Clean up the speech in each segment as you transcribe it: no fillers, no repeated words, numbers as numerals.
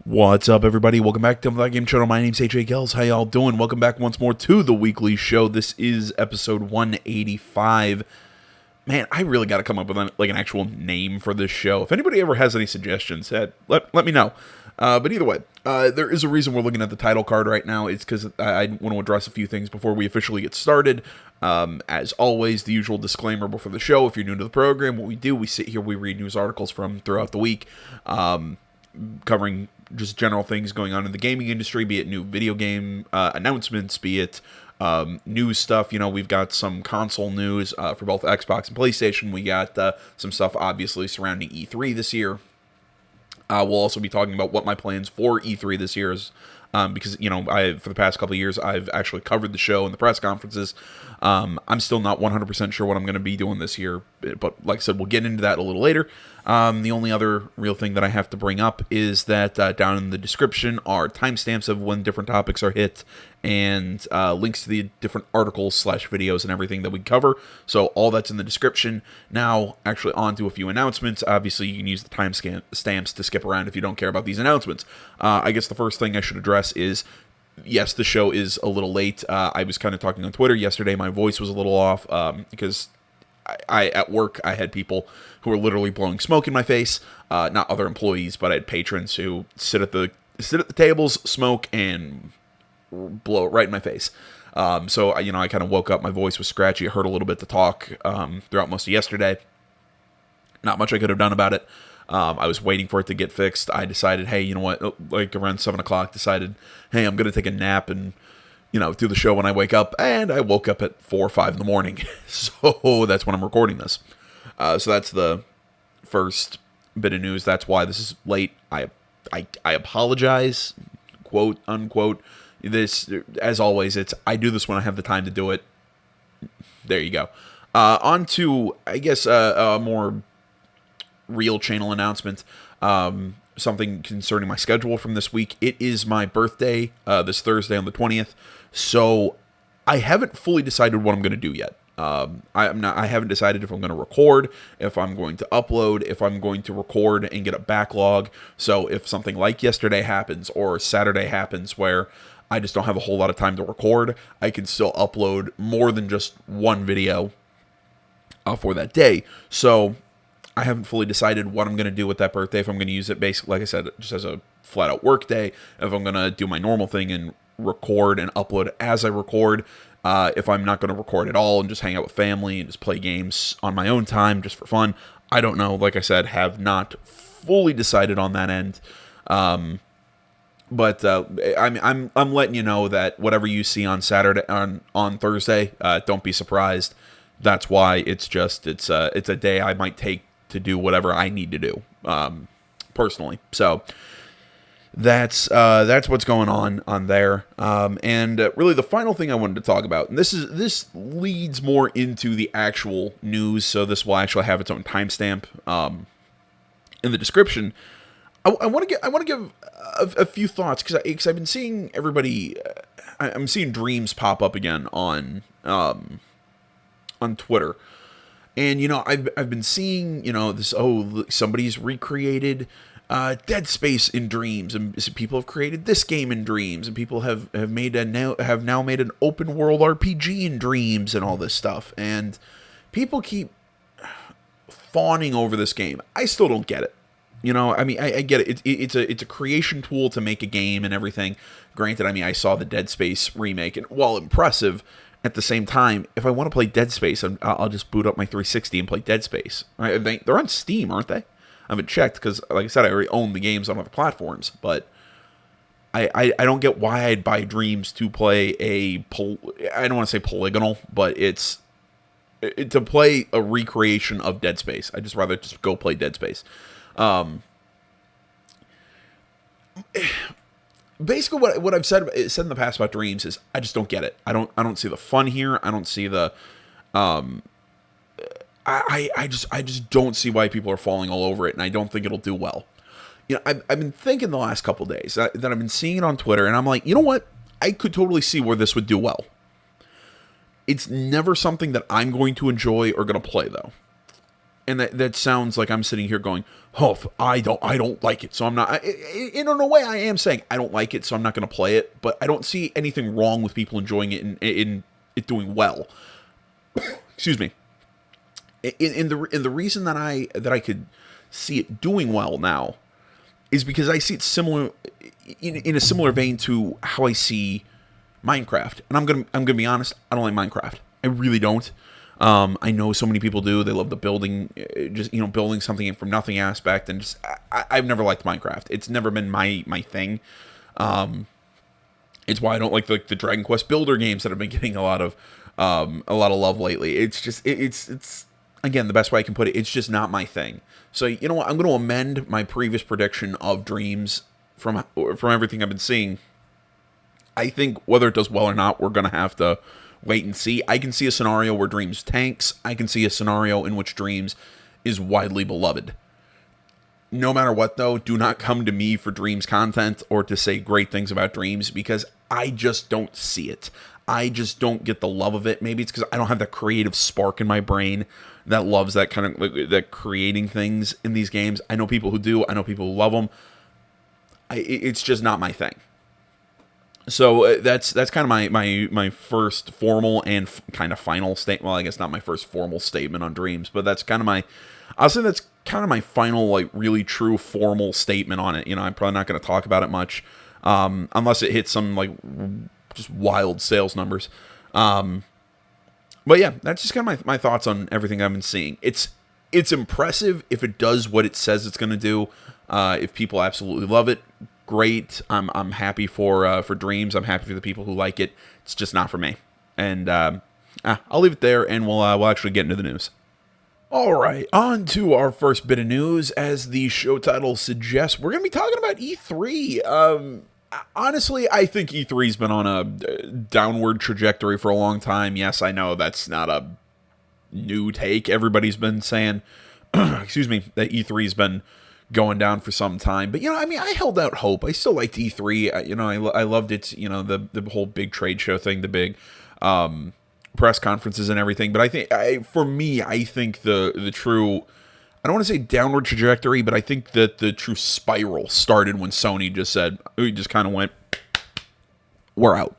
What's up, everybody? Welcome back to the Game Channel. My name's AJ Gels. How y'all doing? Welcome back once more to the weekly show. This is episode 185. Man, I really got to come up with an actual name for this show. If anybody ever has any suggestions, let me know. But either way, there is a reason we're looking at the title card right now. It's because I want to address a few things before we officially get started. As always, the usual disclaimer before the show. If you're new to the program, what we do, we sit here, we read news articles from throughout the week, covering just general things going on in the gaming industry, be it new video game announcements, be it news stuff. You know, we've got some console news for both Xbox and PlayStation. We got some stuff, obviously, surrounding E3 this year. We'll also be talking about what my plans for E3 this year is, because, you know, for the past couple of years, I've actually covered the show and the press conferences. I'm still not 100% sure what I'm going to be doing this year, but like I said, we'll get into that a little later. The only other real thing that I have to bring up is that down in the description are timestamps of when different topics are hit and links to the different articles / videos and everything that we cover. So all that's in the description. Now, actually on to a few announcements. Obviously, you can use the timestamps to skip around if you don't care about these announcements. I guess the first thing I should address is, yes, the show is a little late. I was kind of talking on Twitter yesterday. My voice was a little off because I at work, I had people who were literally blowing smoke in my face. Not other employees, but I had patrons who sit at the tables, smoke, and blow it right in my face. So I kind of woke up. My voice was scratchy. It hurt a little bit to talk throughout most of yesterday. Not much I could have done about it. I was waiting for it to get fixed. I decided, hey, you know what? Like around 7 o'clock, decided, hey, I'm going to take a nap and, do the show when I wake up. And I woke up at 4 or 5 in the morning. So that's when I'm recording this. So that's the first bit of news. That's why this is late. I apologize, quote, unquote. This, as always, I do this when I have the time to do it. There you go. On to, I guess, a more real channel announcement. Something concerning my schedule from this week. It is my birthday, this Thursday on the 20th. So I haven't fully decided what I'm going to do yet. I haven't decided if I'm going to record, if I'm going to upload, if I'm going to record and get a backlog. So if something like yesterday happens or Saturday happens where I just don't have a whole lot of time to record, I can still upload more than just one video for that day. So I haven't fully decided what I'm going to do with that birthday. If I'm going to use it basically, like I said, just as a flat out work day. If I'm going to do my normal thing and record and upload as I record. If I'm not going to record at all and just hang out with family and just play games on my own time just for fun. I don't know. Like I said, have not fully decided on that end. But I'm letting you know that whatever you see on Saturday on Thursday, don't be surprised. That's why it's a day I might take to do whatever I need to do personally. So that's what's going on there. And really the final thing I wanted to talk about, and this leads more into the actual news, so this will actually have its own timestamp in the description. I want to give a few thoughts because I've been seeing everybody. I'm seeing dreams pop up again on Twitter, and I've been seeing this. Oh, somebody's recreated Dead Space in dreams, and people have created this game in dreams, and people have now made an open world RPG in dreams, and all this stuff. And people keep fawning over this game. I still don't get it. I get it. It's a creation tool to make a game and everything. Granted, I saw the Dead Space remake, and while impressive, at the same time, if I want to play Dead Space, I'll just boot up my 360 and play Dead Space. Right? They're on Steam, aren't they? I haven't checked because, like I said, I already own the games on other platforms. But I don't get why I'd buy Dreams to play I don't want to say polygonal, but it's to play a recreation of Dead Space. I'd just rather just go play Dead Space. Basically, what I've said in the past about Dreams is I just don't get it. I don't see the fun here. I don't see the I just don't see why people are falling all over it, and I don't think it'll do well. I've been thinking the last couple days that I've been seeing it on Twitter, and I'm like, you know what? I could totally see where this would do well. It's never something that I'm going to enjoy or going to play, though. And that sounds like I'm sitting here going, "Oh, I don't like it." So I'm not. In a way, I am saying I don't like it, so I'm not going to play it. But I don't see anything wrong with people enjoying it and in it doing well. Excuse me. In the reason that I could see it doing well now is because I see it similar in a similar vein to how I see Minecraft. And I'm gonna be honest, I don't like Minecraft. I really don't. I know so many people do. They love the building, just building something from nothing aspect, and just I've never liked Minecraft. It's never been my thing. It's why I don't like the Dragon Quest builder games that have been getting a lot of love lately. It's just it's again, the best way I can put it, it's just not my thing. So you know what? I'm going to amend my previous prediction of Dreams from everything I've been seeing. I think whether it does well or not, we're going to have to wait and see. I can see a scenario where Dreams tanks. I can see a scenario in which Dreams is widely beloved. No matter what, though, do not come to me for Dreams content or to say great things about Dreams, because I just don't see it. I just don't get the love of it. Maybe it's because I don't have that creative spark in my brain that loves that kind of that creating things in these games. I know people who do. I know people who love them. It's just not my thing. So that's kind of my first formal and kind of final statement. Well, I guess not my first formal statement on Dreams, but that's kind of I'll say that's kind of my final, really true formal statement on it. I'm probably not going to talk about it much, unless it hits some just wild sales numbers. But yeah, that's just kind of my thoughts on everything I've been seeing. It's impressive if it does what it says it's going to do. If people absolutely love it, great. I'm happy for Dreams. I'm happy for the people who like it. It's just not for me. And I'll leave it there, and we'll actually get into the news. All right, on to our first bit of news. As the show title suggests, we're going to be talking about E3. Honestly, I think E3's been on a downward trajectory for a long time. Yes, I know that's not a new take. Everybody's been saying, excuse me, that E3's been going down for some time. But, I held out hope. I still liked E3. I loved it, the whole big trade show thing, the big press conferences and everything. But I think, for me, I think the true, I don't want to say downward trajectory, but I think that the true spiral started when Sony just kind of went, we're out.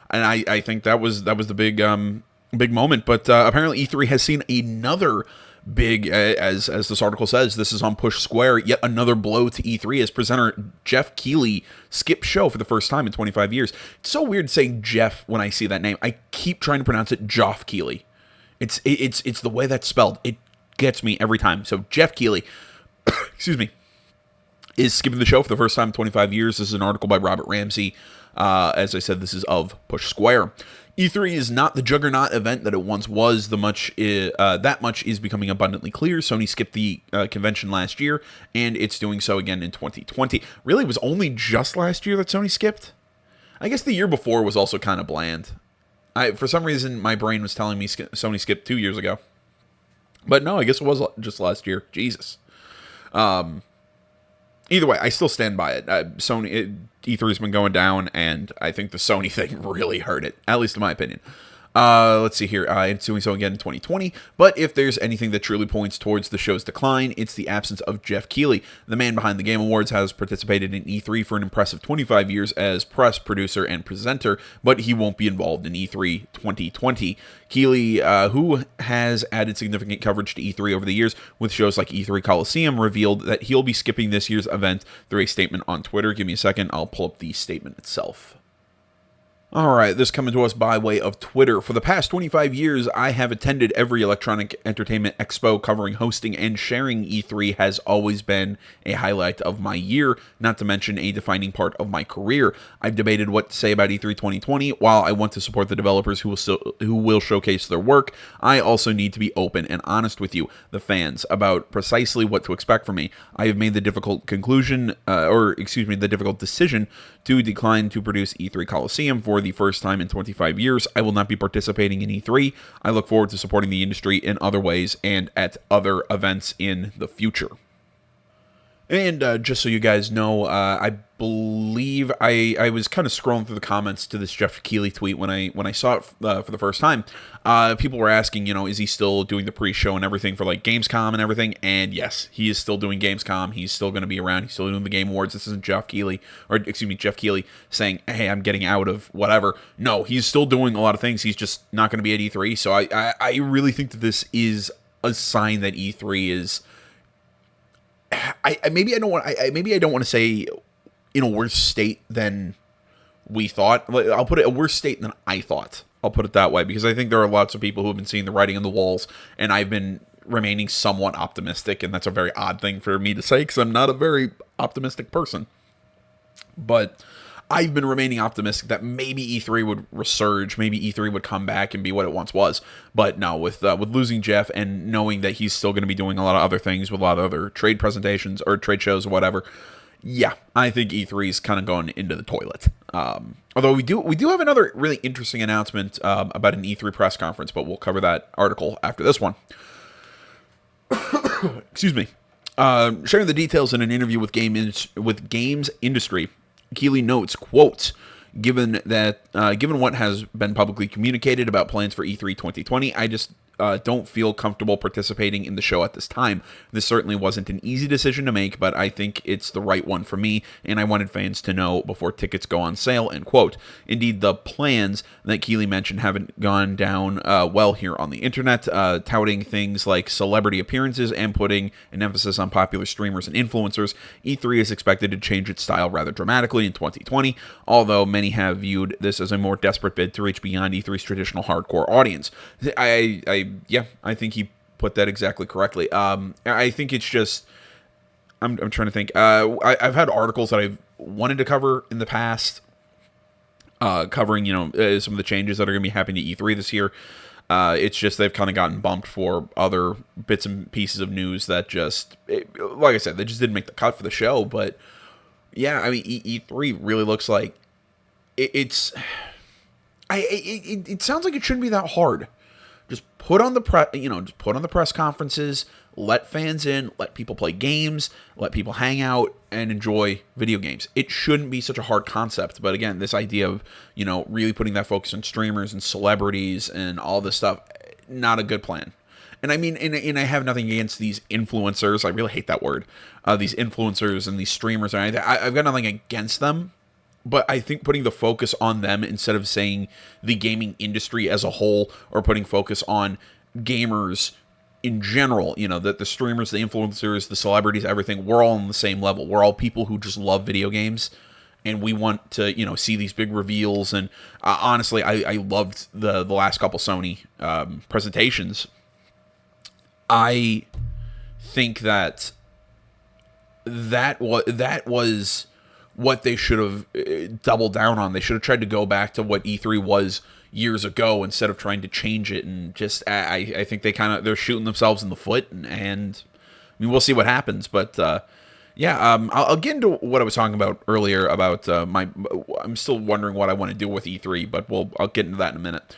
And I think that was the big moment. But apparently E3 has seen another big, as this article says, this is on Push Square, yet another blow to E3 as presenter Geoff Keighley skipped show for the first time in 25 years. It's so weird saying Jeff when I see that name. I keep trying to pronounce it Geoff Keighley. It's the way that's spelled. It gets me every time. So Geoff Keighley, excuse me, is skipping the show for the first time in 25 years. This is an article by Robert Ramsey. As I said, this is of Push Square. E3 is not the juggernaut event that it once was. That much is becoming abundantly clear. Sony skipped the convention last year, and it's doing so again in 2020. Really, it was only just last year that Sony skipped? I guess the year before was also kind of bland. For some reason, my brain was telling me Sony skipped 2 years ago. But no, I guess it was just last year. Jesus. Either way, I still stand by it. E3's been going down, and I think the Sony thing really hurt it, at least in my opinion. Let's see here. It's doing so again in 2020. But if there's anything that truly points towards the show's decline, it's the absence of Geoff Keighley. The man behind the Game Awards has participated in E3 for an impressive 25 years as press, producer, and presenter, but he won't be involved in E3 2020. Keighley, who has added significant coverage to E3 over the years with shows like E3 Coliseum, revealed that he'll be skipping this year's event through a statement on Twitter. Give me a second. I'll pull up the statement itself. All right, this coming to us by way of Twitter. For the past 25 years, I have attended every electronic entertainment expo. Covering hosting and sharing E3 has always been a highlight of my year, not to mention a defining part of my career. I've debated what to say about E3 2020. While I want to support the developers who will showcase their work, I also need to be open and honest with you, the fans, about precisely what to expect from me. I have made the difficult the difficult decision to decline to produce E3 Coliseum for the first time in 25 years. I will not be participating in E3. I look forward to supporting the industry in other ways and at other events in the future. And just so you guys know, I believe I was kind of scrolling through the comments to this Geoff Keighley tweet when I saw it for the first time. People were asking, is he still doing the pre-show and everything for like Gamescom and everything? And yes, he is still doing Gamescom. He's still going to be around. He's still doing the Game Awards. This isn't Geoff Keighley saying, "Hey, I'm getting out of whatever." No, he's still doing a lot of things. He's just not going to be at E3. So I really think that this is a sign that E3 is. Maybe I don't want to say in a worse state than we thought. I'll put it a worse state than I thought. I'll put it that way, because I think there are lots of people who have been seeing the writing on the walls, and I've been remaining somewhat optimistic, and that's a very odd thing for me to say because I'm not a very optimistic person. But I've been remaining optimistic that maybe E3 would resurge, maybe E3 would come back and be what it once was. But no, with losing Geoff and knowing that he's still going to be doing a lot of other things with a lot of other trade presentations or trade shows or whatever, yeah, I think E3 is kind of going into the toilet. Although we do have another really interesting announcement about an E3 press conference, but we'll cover that article after this one. Excuse me. Sharing the details in an interview with Games Industry, Keighley notes, quote, given what has been publicly communicated about plans for E3 2020, I just don't feel comfortable participating in the show at this time. This certainly wasn't an easy decision to make, but I think it's the right one for me, and I wanted fans to know before tickets go on sale, end quote. Indeed, the plans that Keighley mentioned haven't gone down well here on the internet, touting things like celebrity appearances and putting an emphasis on popular streamers and influencers. E3 is expected to change its style rather dramatically in 2020, although many have viewed this as a more desperate bid to reach beyond E3's traditional hardcore audience. I think he put that exactly correctly. I think it's just, I'm trying to think. I've had articles that I've wanted to cover in the past, covering, some of the changes that are going to be happening to E3 this year. It's just they've kind of gotten bumped for other bits and pieces of news that like I said, they just didn't make the cut for the show. But yeah, I mean, E3 really looks like it sounds like it shouldn't be that hard. Just put on the press conferences, let fans in, let people play games, let people hang out and enjoy video games. It shouldn't be such a hard concept. But again, this idea of, really putting that focus on streamers and celebrities and all this stuff, not a good plan. And I mean, and I have nothing against these influencers. I really hate that word. These influencers and these streamers. And I've got nothing against them. But I think putting the focus on them instead of saying the gaming industry as a whole, or putting focus on gamers in general, that the streamers, the influencers, the celebrities, everything, we're all on the same level. We're all people who just love video games, and we want to, see these big reveals. And honestly, I loved the last couple Sony presentations. I think that was what they should have doubled down on. They should have tried to go back to what E3 was years ago instead of trying to change it. And just, I think they're shooting themselves in the foot. And I mean, we'll see what happens. But I'll get into what I was talking about earlier about I'm still wondering what I want to do with E3, but I'll get into that in a minute.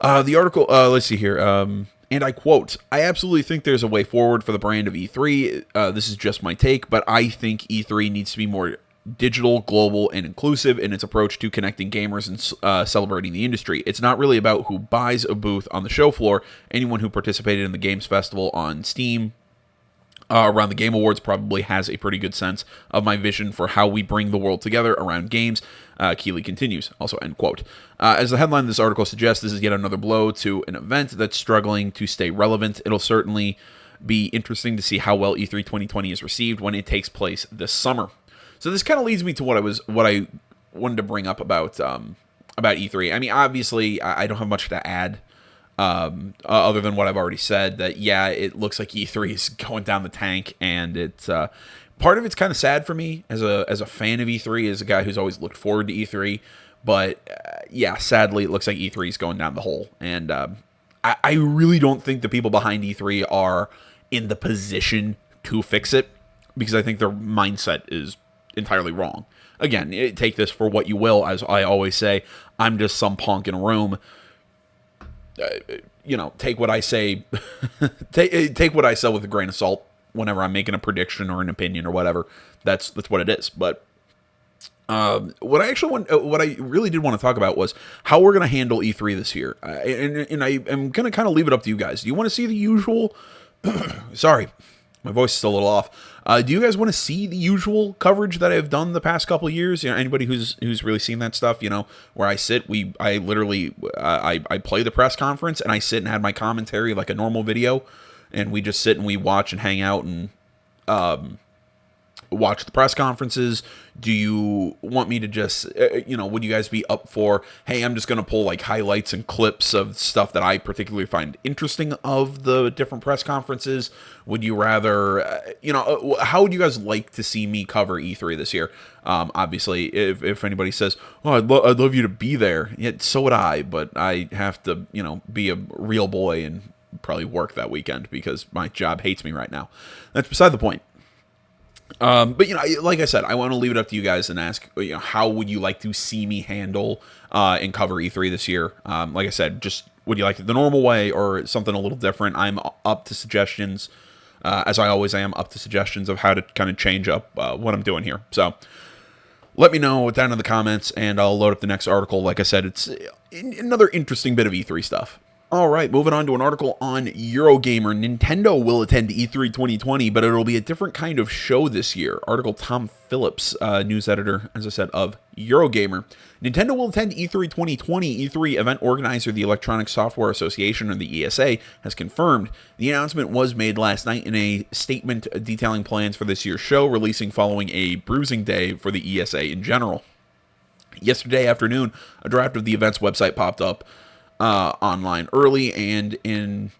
The article, let's see here. And I quote, I absolutely think there's a way forward for the brand of E3. This is just my take, but I think E3 needs to be more digital, global, and inclusive in its approach to connecting gamers and celebrating the industry. It's not really about who buys a booth on the show floor. Anyone who participated in the Games Festival on Steam around the Game Awards probably has a pretty good sense of my vision for how we bring the world together around games. Keighley continues, also end quote. As the headline of this article suggests, this is yet another blow to an event that's struggling to stay relevant. It'll certainly be interesting to see how well E3 2020 is received when it takes place this summer. So this kind of leads me to what I wanted to bring up about E3. I mean, obviously, I don't have much to add other than what I've already said. That it looks like E3 is going down the tank, and it's part of it's kind of sad for me as a fan of E3, as a guy who's always looked forward to E3. But sadly, it looks like E3 is going down the hole, and I really don't think the people behind E3 are in the position to fix it, because I think their mindset is entirely wrong. Again, take this for what you will. As I always say, I'm just some punk in a room. Take what I say, take what I say with a grain of salt. whenever I'm making a prediction or an opinion or whatever, that's what it is. But what I really did want to talk about was how we're going to handle E3 this year, and I am going to kind of leave it up to you guys. Do you want to see the usual? Sorry, my voice is still a little off. Do you guys want to see the usual coverage that I've done the past couple of years? You know, anybody who's really seen that stuff, you know, where I sit, I literally play the press conference and I sit and have my commentary like a normal video, and we just sit and we watch and hang out and watch the press conferences. Do you want me to just, would you guys be up for, hey, I'm just going to pull like highlights and clips of stuff that I particularly find interesting of the different press conferences? Would you rather, how would you guys like to see me cover E3 this year? Obviously, if anybody says, oh, I'd love you to be there, yeah, so would I, but I have to, be a real boy and probably work that weekend because my job hates me right now. That's beside the point. But like I said, I want to leave it up to you guys and ask, how would you like to see me handle and cover E3 this year? Like I said, just would you like it the normal way or something a little different? I'm up to suggestions, as I always am, up to suggestions of how to kind of change up what I'm doing here. So let me know down in the comments, and I'll load up the next article. Like I said, it's another interesting bit of E3 stuff. All right, moving on to an article on Eurogamer. Nintendo will attend E3 2020, but it'll be a different kind of show this year. Article Tom Phillips, news editor, as I said, of Eurogamer. Nintendo will attend E3 2020. E3 event organizer, the Electronic Software Association, or the ESA, has confirmed. The announcement was made last night in a statement detailing plans for this year's show, releasing following a bruising day for the ESA in general. Yesterday afternoon, a draft of the event's website popped up online early and an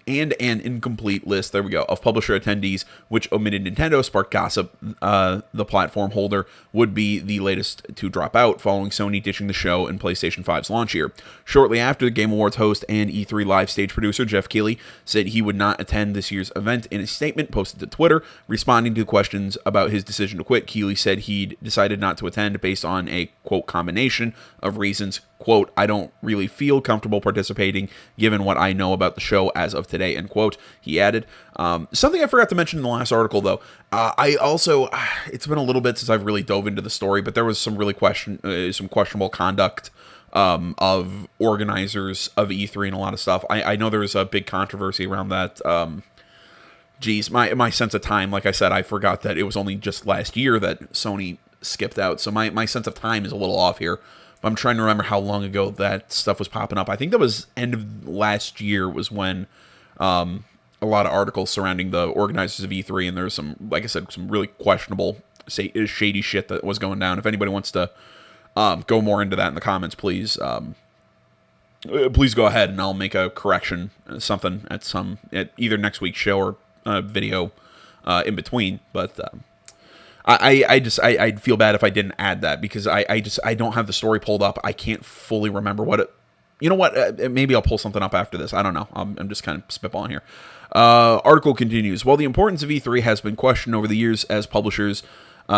incomplete list, there we go, of publisher attendees, which omitted Nintendo, sparked gossip. The platform holder would be the latest to drop out, following Sony ditching the show in PlayStation 5's launch year. Shortly after, the Game Awards host and E3 live stage producer Geoff Keighley said he would not attend this year's event. In a statement posted to Twitter, responding to questions about his decision to quit, Keighley said he'd decided not to attend based on a, quote, combination of reasons. Quote, I don't really feel comfortable participating given what I know about the show as of today, end quote. He added, something I forgot to mention in the last article, though. It's been a little bit since I've really dove into the story, but there was some really some questionable conduct of organizers of E3 and a lot of stuff. I know there was a big controversy around that. My sense of time, like I said, I forgot that it was only just last year that Sony skipped out, so my sense of time is a little off here. I'm trying to remember how long ago that stuff was popping up. I think that was end of last year was when a lot of articles surrounding the organizers of E3, and there's some, like I said, some really questionable, shady shit that was going down. If anybody wants to go more into that in the comments, please go ahead, and I'll make a correction, something at either next week's show or video in between. But I'd feel bad if I didn't add that, because I don't have the story pulled up. I can't fully remember what it. You know what? Maybe I'll pull something up after this. I don't know. I'm just kind of spitballing here. Article continues. While the importance of E3 has been questioned over the years as publishers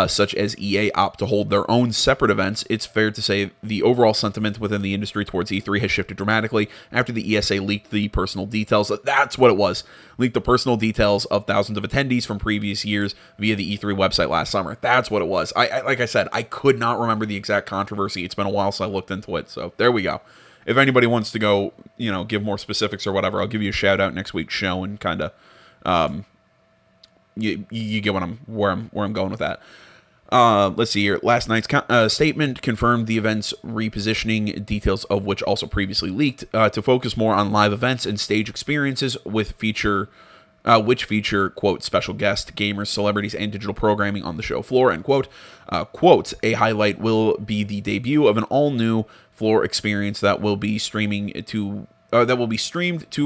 such as EA opt to hold their own separate events, it's fair to say the overall sentiment within the industry towards E3 has shifted dramatically after the ESA leaked the personal details. That's what it was. Leaked the personal details of thousands of attendees from previous years via the E3 website last summer. That's what it was. Like I said, I could not remember the exact controversy. It's been a while since I looked into it. So there we go. If anybody wants to go, give more specifics or whatever, I'll give you a shout out next week's show and kind of, you get where I'm going with that. Let's see here. Last night's statement confirmed the event's repositioning, details of which also previously leaked, to focus more on live events and stage experiences which feature, quote, special guests, gamers, celebrities, and digital programming on the show floor, end quote. Quote, a highlight will be the debut of an all-new floor experience that will be streamed to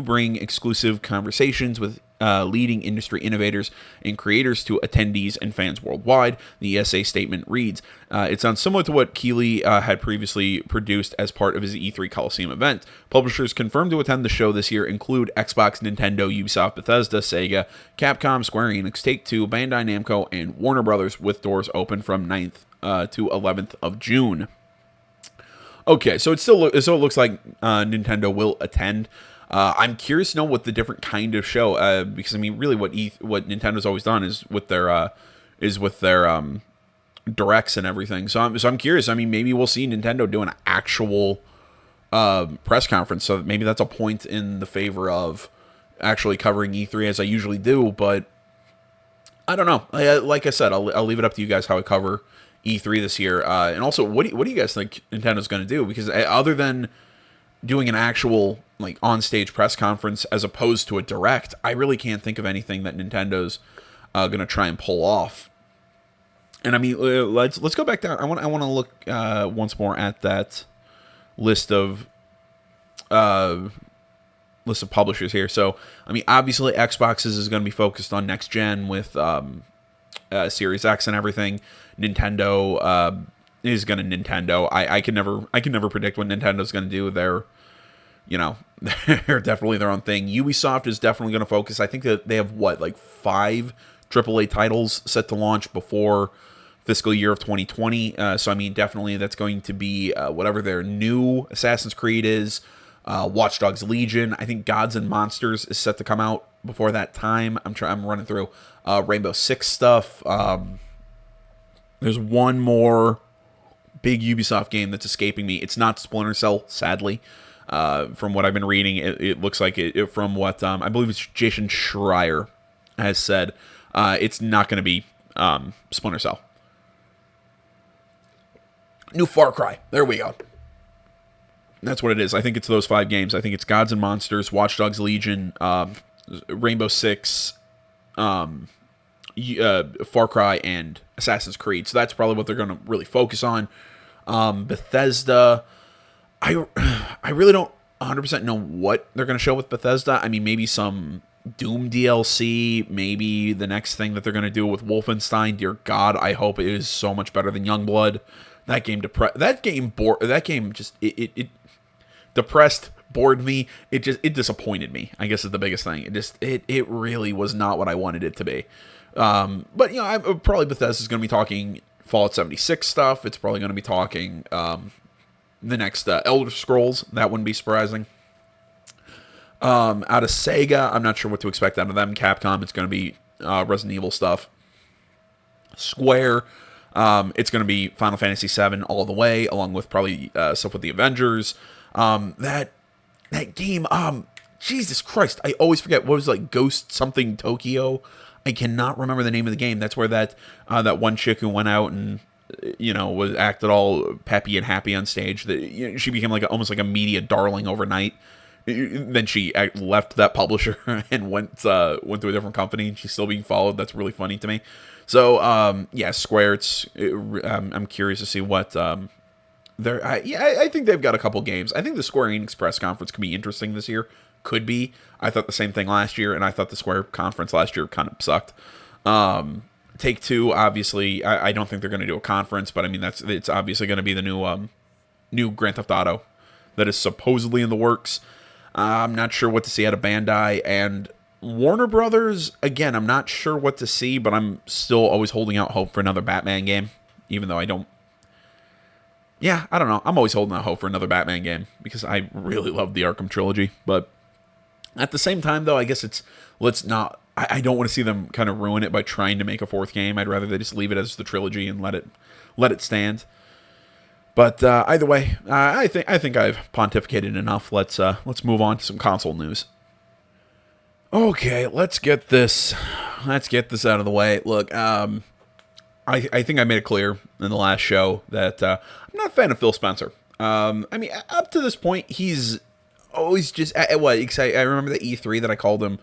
bring exclusive conversations with leading industry innovators and creators to attendees and fans worldwide. The ESA statement reads, it sounds similar to what Keighley had previously produced as part of his E3 Coliseum event. Publishers confirmed to attend the show this year include Xbox, Nintendo, Ubisoft, Bethesda, Sega, Capcom, Square Enix, Take-Two, Bandai Namco, and Warner Brothers, with doors open from 9th to 11th of June. Okay, so it looks like Nintendo will attend. I'm curious to know what the different kind of show, because I mean, really, what Nintendo's always done is with their directs and everything. So I'm curious. I mean, maybe we'll see Nintendo do an actual press conference. So maybe that's a point in the favor of actually covering E3 as I usually do. But I don't know. Like I said, I'll leave it up to you guys how I cover E3 this year. And also, what do you guys think Nintendo's going to do? Because other than doing an actual like on-stage press conference as opposed to a direct, I really can't think of anything that Nintendo's going to try and pull off. And I mean, let's go back down. I want to look once more at that list of publishers here. So I mean, obviously, Xboxes is going to be focused on next gen with Series X and everything. Nintendo is going to Nintendo. I can never predict what Nintendo's going to do. They're definitely their own thing. Ubisoft is definitely going to focus. I think that they have 5 AAA titles set to launch before fiscal year of 2020. So I mean, definitely that's going to be whatever their new Assassin's Creed is. Watch Dogs Legion. I think Gods and Monsters is set to come out before that time. I'm running through Rainbow Six stuff. There's one more big Ubisoft game that's escaping me. It's not Splinter Cell, sadly. From what I've been reading, it looks like it from what I believe it's Jason Schreier has said. It's not going to be Splinter Cell. New Far Cry. There we go. That's what it is. I think it's those 5 games. I think it's Gods and Monsters, Watch Dogs Legion, Rainbow Six, Far Cry, and Assassin's Creed. So that's probably what they're going to really focus on. Bethesda, I really don't 100% know what they're going to show with Bethesda. I mean, maybe some Doom DLC, maybe the next thing that they're going to do with Wolfenstein. Dear God, I hope it is so much better than Youngblood. That game just depressed, bored me. It disappointed me, I guess is the biggest thing. It really was not what I wanted it to be. But probably Bethesda's going to be talking Fallout 76 stuff. It's probably going to be talking the next Elder Scrolls. That wouldn't be surprising. Out of Sega, I'm not sure what to expect out of them. Capcom, it's going to be Resident Evil stuff. Square, it's going to be Final Fantasy VII all the way, along with probably stuff with the Avengers. That game, Jesus Christ, I always forget. What was it, Ghost something Tokyo? I cannot remember the name of the game. That's where that one chick who went out and was acted all peppy and happy on stage. That she became almost like a media darling overnight. Then she left that publisher and went to a different company, and she's still being followed. That's really funny to me. So Square. I'm curious to see what I think they've got a couple games. I think the Square Enix press conference could be interesting this year. Could be. I thought the same thing last year, and I thought the Square conference last year kind of sucked. Take-Two, obviously, I don't think they're going to do a conference, but I mean it's obviously going to be the new Grand Theft Auto that is supposedly in the works. I'm not sure what to see out of Bandai and Warner Brothers. Again, I'm not sure what to see, but I'm still always holding out hope for another Batman game, even though I don't. Yeah, I don't know. I'm always holding out hope for another Batman game because I really love the Arkham trilogy. But at the same time, though, I guess I don't want to see them kind of ruin it by trying to make a 4th game. I'd rather they just leave it as the trilogy and let it stand. But either way, I think I've pontificated enough. Let's move on to some console news. Okay, let's get this out of the way. Look, I think I made it clear in the last show that I'm not a fan of Phil Spencer. I mean, up to this point, he's always just I remember the E3 that I called him.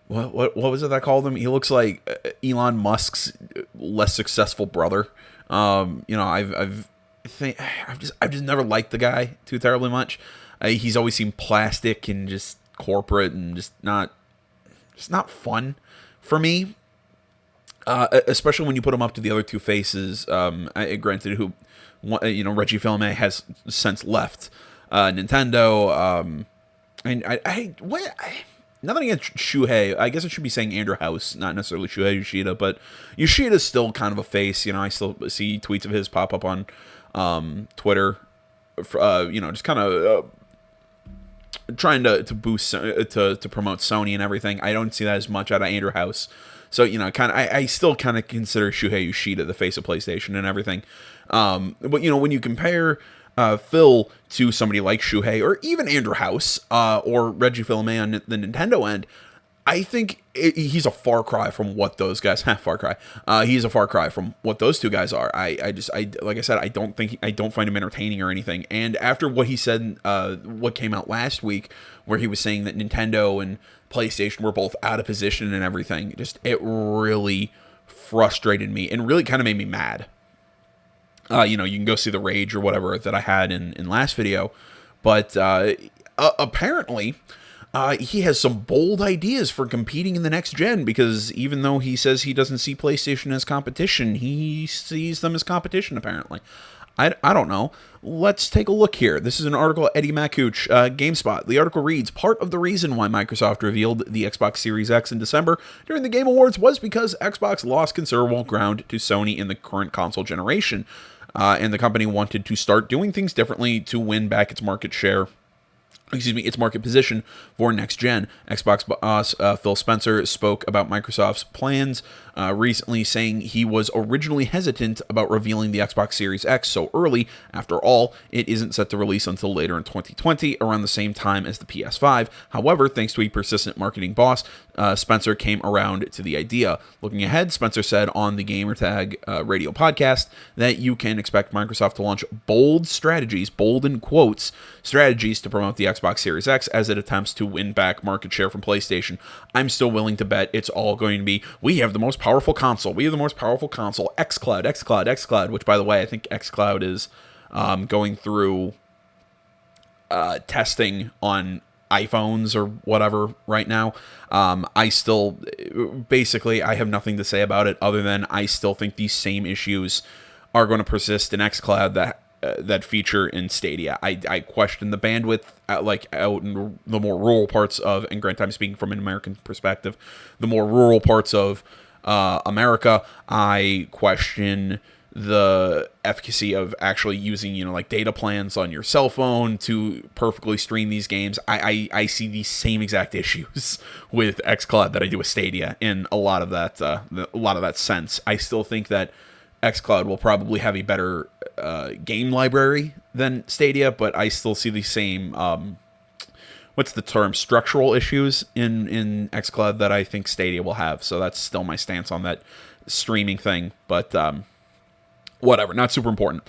What was it that I called him? He looks like Elon Musk's less successful brother. I've just never liked the guy too terribly much. He's always seemed plastic and just corporate and just not fun for me. Especially when you put him up to the other two faces. Granted, Reggie Fils-Aimé has since left Nintendo. Nothing against Shuhei. I guess I should be saying Andrew House, not necessarily Shuhei Yoshida, but Yoshida's still kind of a face. I still see tweets of his pop up on Twitter. Just kind of trying to boost to promote Sony and everything. I don't see that as much out of Andrew House. So, I still kind of consider Shuhei Yoshida the face of PlayStation and everything. But, when you compare Phil to somebody like Shuhei or even Andrew House or Reggie Fils-Aimé on the Nintendo end, I think he's a far cry from what those guys far cry. He's a far cry from what those two guys are. I like I said, I don't find him entertaining or anything. And after what he said, what came out last week, where he was saying that Nintendo and PlayStation were both out of position and everything, it really frustrated me and really kind of made me mad. You can go see the rage or whatever that I had in last video, but apparently. He has some bold ideas for competing in the next gen, because even though he says he doesn't see PlayStation as competition, he sees them as competition, apparently. I don't know. Let's take a look here. This is an article, Eddie Makuch, GameSpot. The article reads, part of the reason why Microsoft revealed the Xbox Series X in December during the Game Awards was because Xbox lost considerable ground to Sony in the current console generation, and the company wanted to start doing things differently to win back its market share. Its market position for next gen. Xbox boss Phil Spencer spoke about Microsoft's plans recently, saying he was originally hesitant about revealing the Xbox Series X so early. After all, it isn't set to release until later in 2020, around the same time as the PS5. However, thanks to a persistent marketing boss, Spencer came around to the idea. Looking ahead, Spencer said on the Gamertag radio podcast that you can expect Microsoft to launch bold strategies, bold in quotes, strategies to promote the Xbox Series X as it attempts to win back market share from PlayStation. I'm still willing to bet it's all going to be, we have the most powerful console, xCloud, which, by the way, I think xCloud is going through testing on iPhones or whatever right now. I have nothing to say about it other than I still think these same issues are going to persist in xCloud that feature in Stadia. I question the bandwidth out in the more rural parts of, and granted I'm speaking from an American perspective, the more rural parts of America. I question the efficacy of actually using, data plans on your cell phone to perfectly stream these games. I see these same exact issues with xCloud that I do with Stadia in a lot of that sense. I still think that xCloud will probably have a better game library than Stadia, but I still see the same structural issues in xCloud that I think Stadia will have. So that's still my stance on that streaming thing, but whatever, not super important.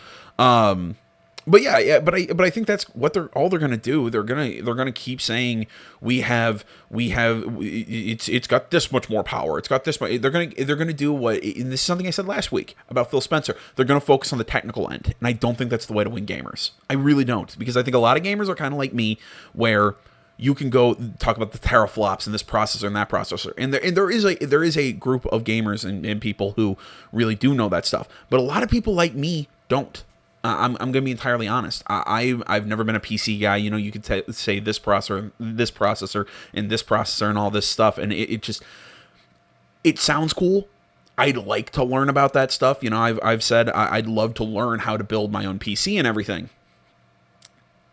But I think that's what they're gonna do. They're gonna keep saying it's got this much more power. It's got this much. They're gonna do what. And this is something I said last week about Phil Spencer. They're gonna focus on the technical end, and I don't think that's the way to win gamers. I really don't, because I think a lot of gamers are kind of like me, where you can go talk about the teraflops and this processor and that processor, and there is a group of gamers and people who really do know that stuff, but a lot of people like me don't. I'm going to be entirely honest. I've never been a PC guy. You could say this processor, and this processor, and all this stuff, and it sounds cool. I'd like to learn about that stuff. I've said I'd love to learn how to build my own PC and everything.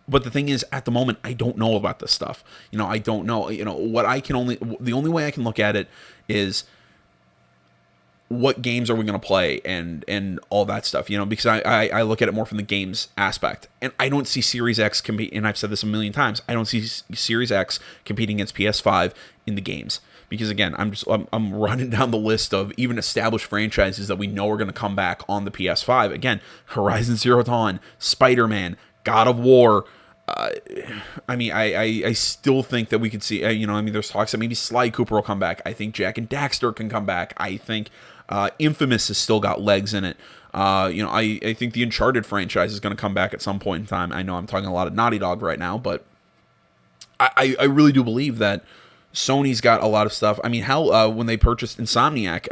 But the thing is, at the moment, I don't know about this stuff. I don't know. The only way I can look at it is, what games are we going to play and all that stuff, because I look at it more from the games aspect, and I don't see Series X compete, and I've said this a million times, I don't see Series X competing against PS5 in the games, because again, I'm running down the list of even established franchises that we know are going to come back on the PS5. Again, Horizon Zero Dawn, Spider-Man, God of War. I still think that we could see, there's talks that maybe Sly Cooper will come back. I think Jak and Daxter can come back. I think Infamous has still got legs in it. I think the Uncharted franchise is going to come back at some point in time. I know I'm talking a lot of Naughty Dog right now, but I really do believe that Sony's got a lot of stuff. When they purchased Insomniac,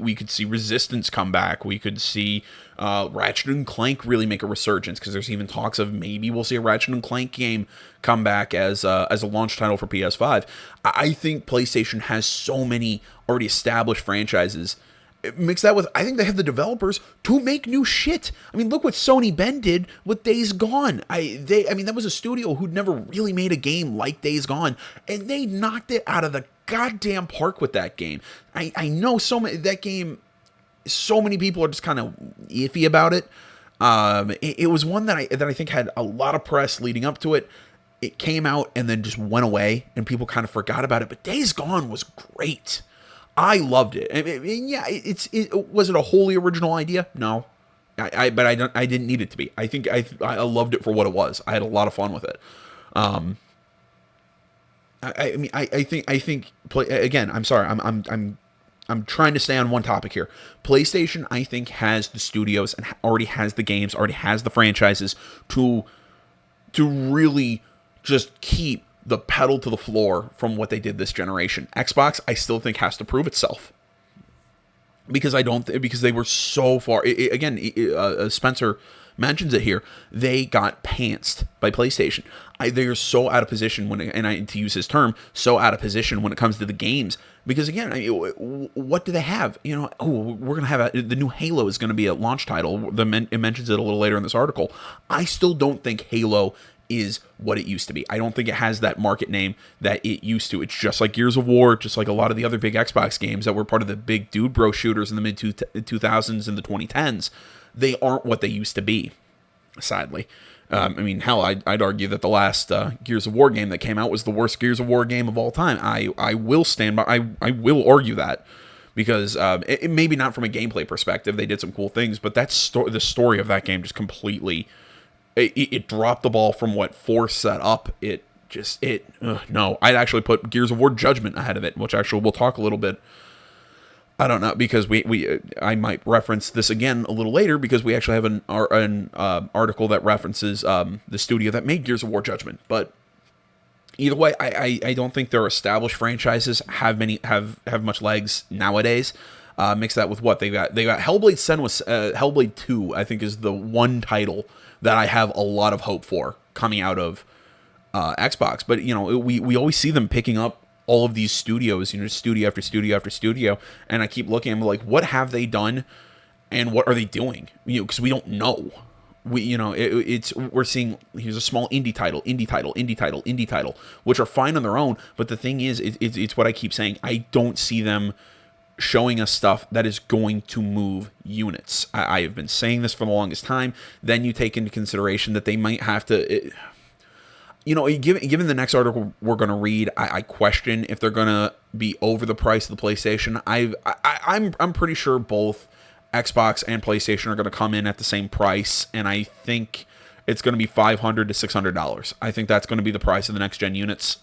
we could see Resistance come back. We could see Ratchet and Clank really make a resurgence, because there's even talks of maybe we'll see a Ratchet and Clank game come back as a launch title for PS5. I think PlayStation has so many already established franchises Mix that with, I think they have the developers to make new shit. I mean, look what Sony Bend did with Days Gone. I mean, that was a studio who'd never really made a game like Days Gone, and they knocked it out of the goddamn park with that game. I know that game, so many people are just kind of iffy about it. It was one that I think had a lot of press leading up to it. It came out and then just went away, and people kind of forgot about it. But Days Gone was great. I loved it. Yeah, was it a wholly original idea? No, but I didn't need it to be. I think I loved it for what it was. I had a lot of fun with it. I think again. I'm sorry. I'm trying to stay on one topic here. PlayStation, I think, has the studios and already has the games, already has the franchises to really just keep the pedal to the floor from what they did this generation. Xbox, I still think, has to prove itself, because because they were so far. Spencer mentions it here. They got pantsed by PlayStation. They are so out of position to use his term, so out of position when it comes to the games. Because again, what do they have? We're gonna have the new Halo is going to be a launch title. It mentions it a little later in this article. I still don't think Halo is what it used to be. I don't think it has that market name that it used to. It's just like Gears of War, just like a lot of the other big Xbox games that were part of the big dude bro shooters in the mid 2000s and the 2010s. They aren't what they used to be, sadly. Hell, I'd argue that the last Gears of War game that came out was the worst Gears of War game of all time. I will stand by. I will argue that, because it maybe not from a gameplay perspective. They did some cool things, but the story of that game just completely. It dropped the ball from what Force set up. No. I'd actually put Gears of War Judgment ahead of it, which actually we'll talk a little bit. I don't know, because I might reference this again a little later, because we actually have an article that references the studio that made Gears of War Judgment. But either way, I don't think their established franchises have much legs nowadays. Mix that with what they got. They got Hellblade Senua's Hellblade 2, I think, is the one title that I have a lot of hope for coming out of Xbox. But we always see them picking up all of these studios, studio after studio after studio, and I keep looking. I'm like, what have they done, and what are they doing? Because we don't know. We're seeing, here's a small indie title, which are fine on their own. But the thing is, it's what I keep saying. I don't see them showing us stuff that is going to move units. I have been saying this for the longest time. Then you take into consideration that they might have to. Given the next article we're going to read, I question if they're going to be over the price of the PlayStation. I'm pretty sure both Xbox and PlayStation are going to come in at the same price, and I think it's going to be $500 to $600. I think that's going to be the price of the next gen units.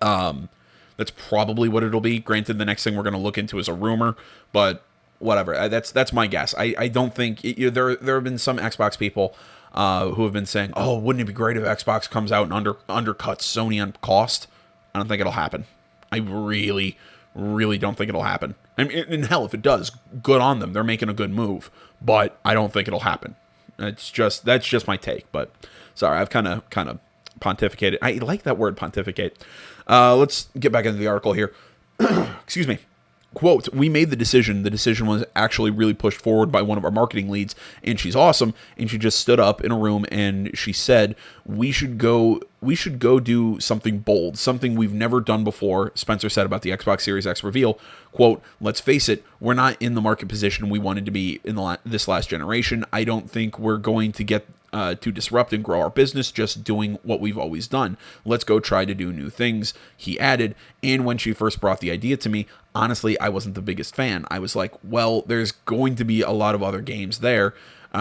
That's probably what it'll be. Granted, the next thing we're going to look into is a rumor, but whatever. That's my guess. I don't think there have been some Xbox people who have been saying, "Oh, wouldn't it be great if Xbox comes out and undercuts Sony on cost?" I don't think it'll happen. I really, really don't think it'll happen. And hell, if it does, good on them. They're making a good move, but I don't think it'll happen. That's just my take. But sorry, I've kind of pontificated. I like that word, pontificate. Let's get back into the article here. Excuse me. Quote, "We made the decision. The decision was actually really pushed forward by one of our marketing leads, and she's awesome. And she just stood up in a room and she said, we should go do something bold, something we've never done before," Spencer said about the Xbox Series X reveal. Quote, "Let's face it, we're not in the market position we wanted to be in this last generation. I don't think we're going to get to disrupt and grow our business just doing what we've always done. Let's go try to do new things," he added. "And when she first brought the idea to me, honestly, I wasn't the biggest fan. I was like, well, there's going to be a lot of other games there."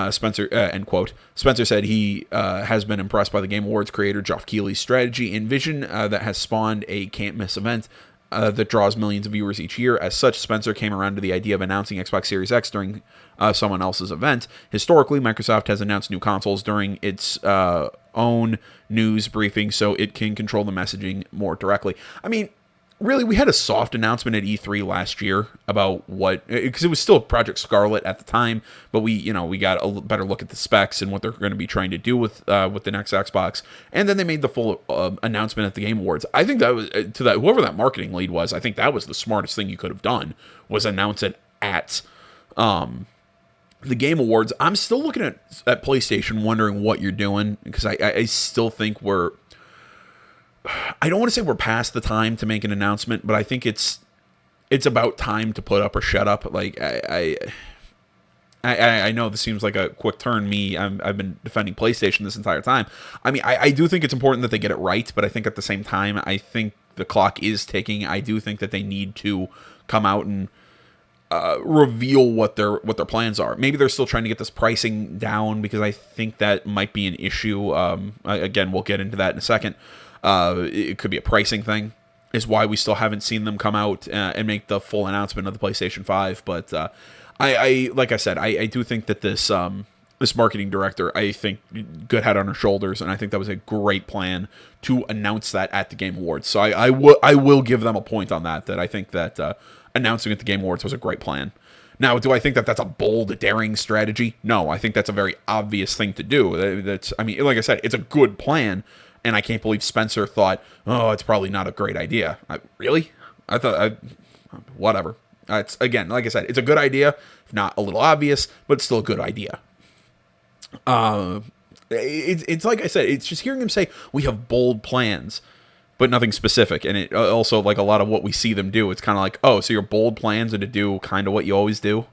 Spencer, end quote. Spencer said he has been impressed by the Game Awards creator Geoff Keighley's strategy and vision that has spawned a can't-miss event that draws millions of viewers each year. As such, Spencer came around to the idea of announcing Xbox Series X during someone else's event. Historically, Microsoft has announced new consoles during its own news briefing so it can control the messaging more directly. I mean, really, we had a soft announcement at E3 last year about what, because it was still Project Scarlet at the time, but we got a better look at the specs and what they're going to be trying to do with the next Xbox, and then they made the full announcement at the Game Awards. I think that was whoever that marketing lead was. I think that was the smartest thing you could have done, was announce it at the Game Awards, I'm still looking at PlayStation wondering what you're doing, because I still think I don't want to say we're past the time to make an announcement, but I think it's about time to put up or shut up. Like, I know this seems like a quick turn. I've been defending PlayStation this entire time. I mean, I do think it's important that they get it right, but I think at the same time, I think the clock is ticking. I do think that they need to come out and reveal what their plans are. Maybe they're still trying to get this pricing down, because I think that might be an issue. Again, we'll get into that in a second. It could be a pricing thing, is why we still haven't seen them come out and make the full announcement of the PlayStation 5. But I like I said, I do think that this marketing director, I think, good head on her shoulders, and I think that was a great plan to announce that at the Game Awards. So I will give them a point on that I think that announcing at the Game Awards was a great plan. Now, do I think that that's a bold, daring strategy? No, I think that's a very obvious thing to do. I mean, like I said, it's a good plan, and I can't believe Spencer thought, oh, it's probably not a great idea. Really? I thought, whatever. It's, again, like I said, it's a good idea, if not a little obvious, but still a good idea. It's like I said, it's just hearing him say, we have bold plans, but nothing specific. And it also, like a lot of what we see them do, it's kind of like, oh, so your bold plans are to do kind of what you always do,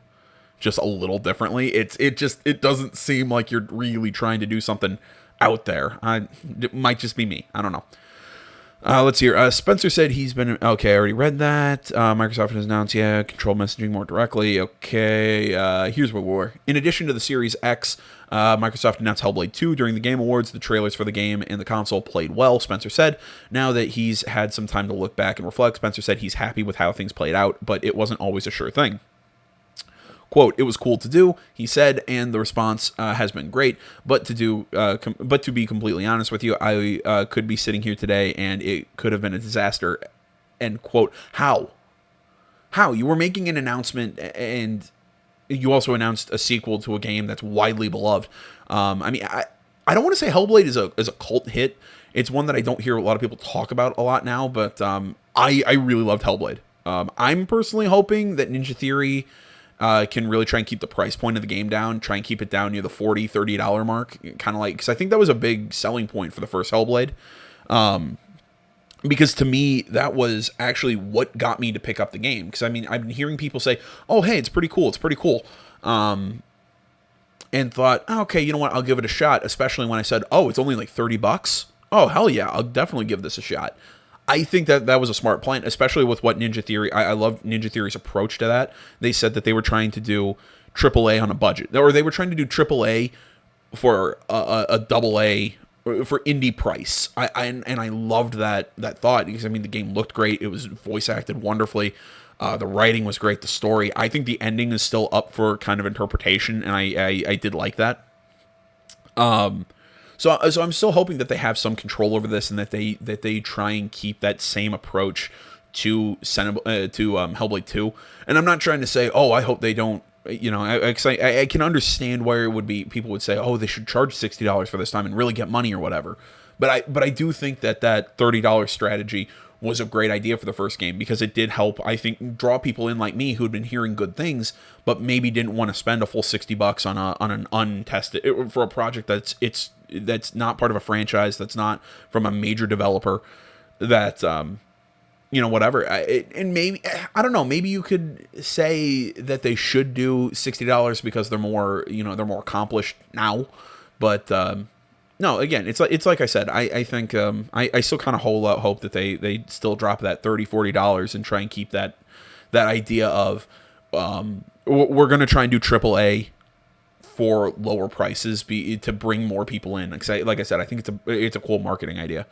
just a little differently. It doesn't seem like you're really trying to do something out there. It might just be me. I don't know. Let's see here. Spencer said he's been... Okay, I already read that. Microsoft has announced, control messaging more directly. Okay, here's where we were. In addition to the Series X, Microsoft announced Hellblade 2 during the Game Awards. The trailers for the game and the console played well, Spencer said. Now that he's had some time to look back and reflect, Spencer said he's happy with how things played out, but it wasn't always a sure thing. Quote, it was cool to do, he said, and the response has been great, but to be completely honest with you, I could be sitting here today and it could have been a disaster, end quote. How? You were making an announcement, and you also announced a sequel to a game that's widely beloved. I mean, I don't want to say Hellblade is a cult hit. It's one that I don't hear a lot of people talk about a lot now, but I really loved Hellblade. I'm personally hoping that Ninja Theory... can really try and keep the price point of the game down, try and keep it down near the $40, $30 mark, kind of like, because I think that was a big selling point for the first Hellblade, because to me, that was actually what got me to pick up the game, because I mean, I've been hearing people say, oh, hey, it's pretty cool, and thought, oh, okay, you know what, I'll give it a shot, especially when I said, oh, it's only like $30, oh, hell yeah, I'll definitely give this a shot. I think that was a smart plan, especially with what Ninja Theory... I love Ninja Theory's approach to that. They said that they were trying to do AAA on a budget. Or they were trying to do AAA for a AA for indie price. I loved that thought, because, I mean, the game looked great. It was voice acted wonderfully. The writing was great. The story... I think the ending is still up for kind of interpretation, and I did like that. So I'm still hoping that they have some control over this, and that they try and keep that same approach to Hellblade 2. And I'm not trying to say, oh, I hope they don't. You know, I can understand where it would be. People would say, oh, they should charge $60 for this time and really get money or whatever. But I do think that $30 strategy was a great idea for the first game, because it did help, I think, draw people in like me who had been hearing good things, but maybe didn't want to spend a full $60 on an untested, for a project that's not part of a franchise, that's not from a major developer, that whatever. And maybe, I don't know, maybe you could say that they should do $60 because they're more accomplished now, but no, again, it's like I said, I think I still kind of hold out hope that they still drop that $30, $40 and try and keep that idea of we're going to try and do AAA for lower prices to bring more people in. Like I said, I think it's a cool marketing idea.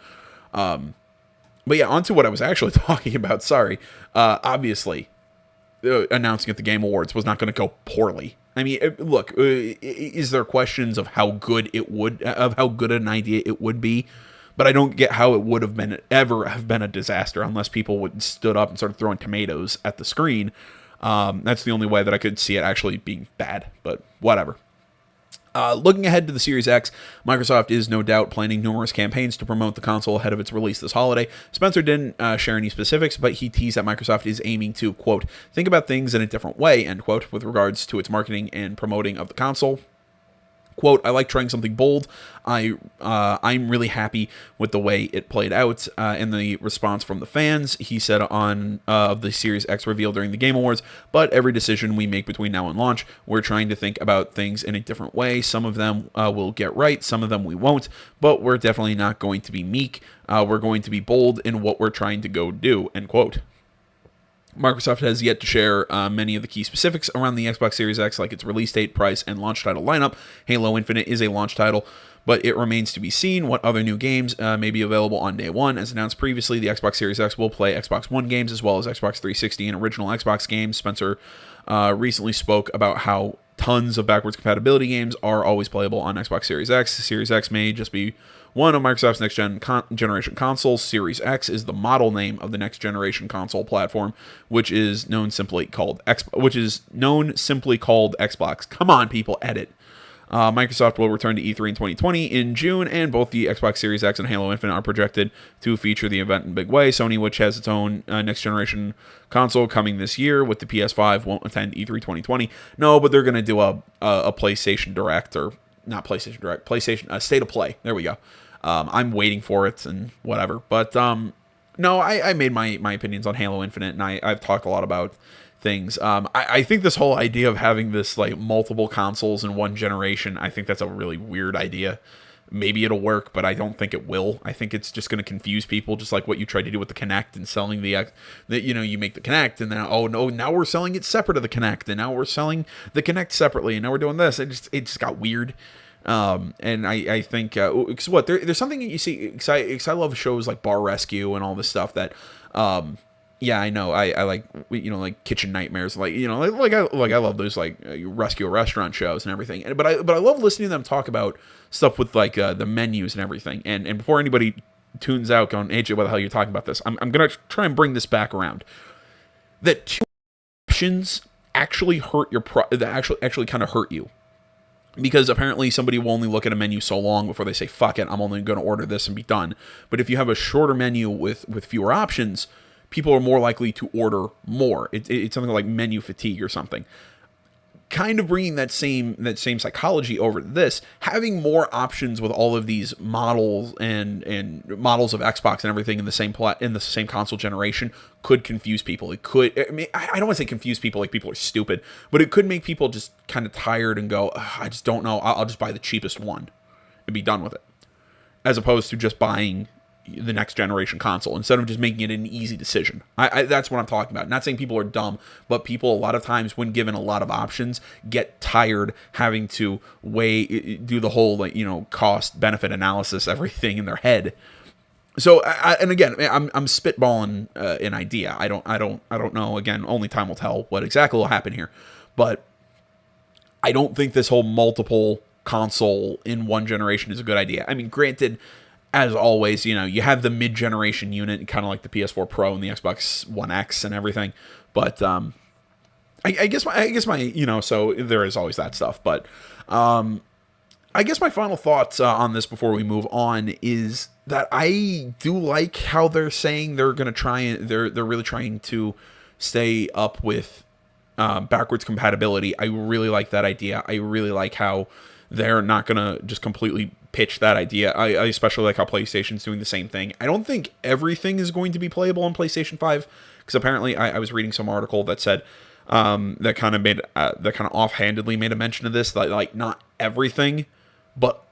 But yeah, on to what I was actually talking about. Sorry. Obviously, announcing at the Game Awards was not going to go poorly. I mean, look, is there questions of how good an idea it would be? But I don't get how it would have been a disaster unless people would stood up and started throwing tomatoes at the screen. That's the only way that I could see it actually being bad, but whatever. Looking ahead to the Series X, Microsoft is no doubt planning numerous campaigns to promote the console ahead of its release this holiday. Spencer didn't share any specifics, but he teased that Microsoft is aiming to, quote, think about things in a different way, end quote, with regards to its marketing and promoting of the console. Quote, I like trying something bold. I'm really happy with the way it played out and the response from the fans, he said on the Series X reveal during the Game Awards. But every decision we make between now and launch, we're trying to think about things in a different way. Some of them we'll get right, some of them we won't, but we're definitely not going to be meek. We're going to be bold in what we're trying to go do, end quote. Microsoft has yet to share many of the key specifics around the Xbox Series X, like its release date, price, and launch title lineup. Halo Infinite is a launch title, but it remains to be seen what other new games may be available on day one. As announced previously, the Xbox Series X will play Xbox One games as well as Xbox 360 and original Xbox games. Spencer recently spoke about how tons of backwards compatibility games are always playable on Xbox Series X. The Series X may just be one of Microsoft's next-generation consoles. Series X is the model name of the next-generation console platform, which is known simply called Xbox. Come on, people, edit. Microsoft will return to E3 in 2020 in June, and both the Xbox Series X and Halo Infinite are projected to feature the event in a big way. Sony, which has its own next-generation console coming this year with the PS5, won't attend E3 2020. No, but they're going to do a PlayStation Direct, or not PlayStation Direct, PlayStation State of Play. There we go. I'm waiting for it and whatever. But no, I made my opinions on Halo Infinite, and I've talked a lot about things. I think this whole idea of having this like multiple consoles in one generation, I think that's a really weird idea. Maybe it'll work, but I don't think it will. I think it's just going to confuse people, just like what you tried to do with the Kinect and selling you make the Kinect, and then, oh no, now we're selling it separate of the Kinect, and now we're selling the Kinect separately, and now we're doing this. It just got weird. And I think, there's something that you see, because I love shows like Bar Rescue and all this stuff that, yeah, I know, I like, like Kitchen Nightmares, like, I love those, like, rescue a restaurant shows and everything, but I love listening to them talk about stuff with, like, the menus and everything, and before anybody tunes out going, hey, Jay, what the hell are you talking about this, I'm gonna try and bring this back around, that two options actually hurt that actually kind of hurt you. Because apparently somebody will only look at a menu so long before they say, fuck it, I'm only going to order this and be done. But if you have a shorter menu with fewer options, people are more likely to order more. It's something like menu fatigue or something. Kind of bringing that same psychology over to this, having more options with all of these models and models of Xbox and everything in the same console generation could confuse people. It could, I mean, I don't want to say confuse people like people are stupid, but it could make people just kind of tired and go, I just don't know, I'll just buy the cheapest one and be done with it, as opposed to just buying the next generation console instead of just making it an easy decision. That's what I'm talking about. Not saying people are dumb, but people a lot of times when given a lot of options get tired having to do the whole cost benefit analysis, everything in their head. So and again, I'm spitballing an idea. I don't know. Again, only time will tell what exactly will happen here, but I don't think this whole multiple console in one generation is a good idea. I mean, granted, as always, you have the mid-generation unit, kind of like the PS4 Pro and the Xbox One X and everything. But I guess my so there is always that stuff. But I guess my final thoughts on this before we move on is that I do like how they're saying they're going to try and they're really trying to stay up with backwards compatibility. I really like that idea. I really like how they're not going to just completely pitch that idea. I especially like how PlayStation's doing the same thing. I don't think everything is going to be playable on PlayStation 5, because apparently I was reading some article that said that kind of offhandedly made a mention of this, that like not everything, but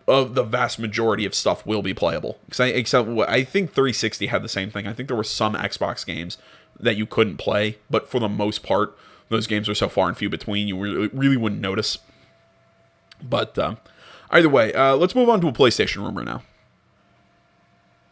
of the vast majority of stuff will be playable. Except I think 360 had the same thing. I think there were some Xbox games that you couldn't play, but for the most part, those games are so far and few between, you really wouldn't notice. But either way, let's move on to a PlayStation rumor now.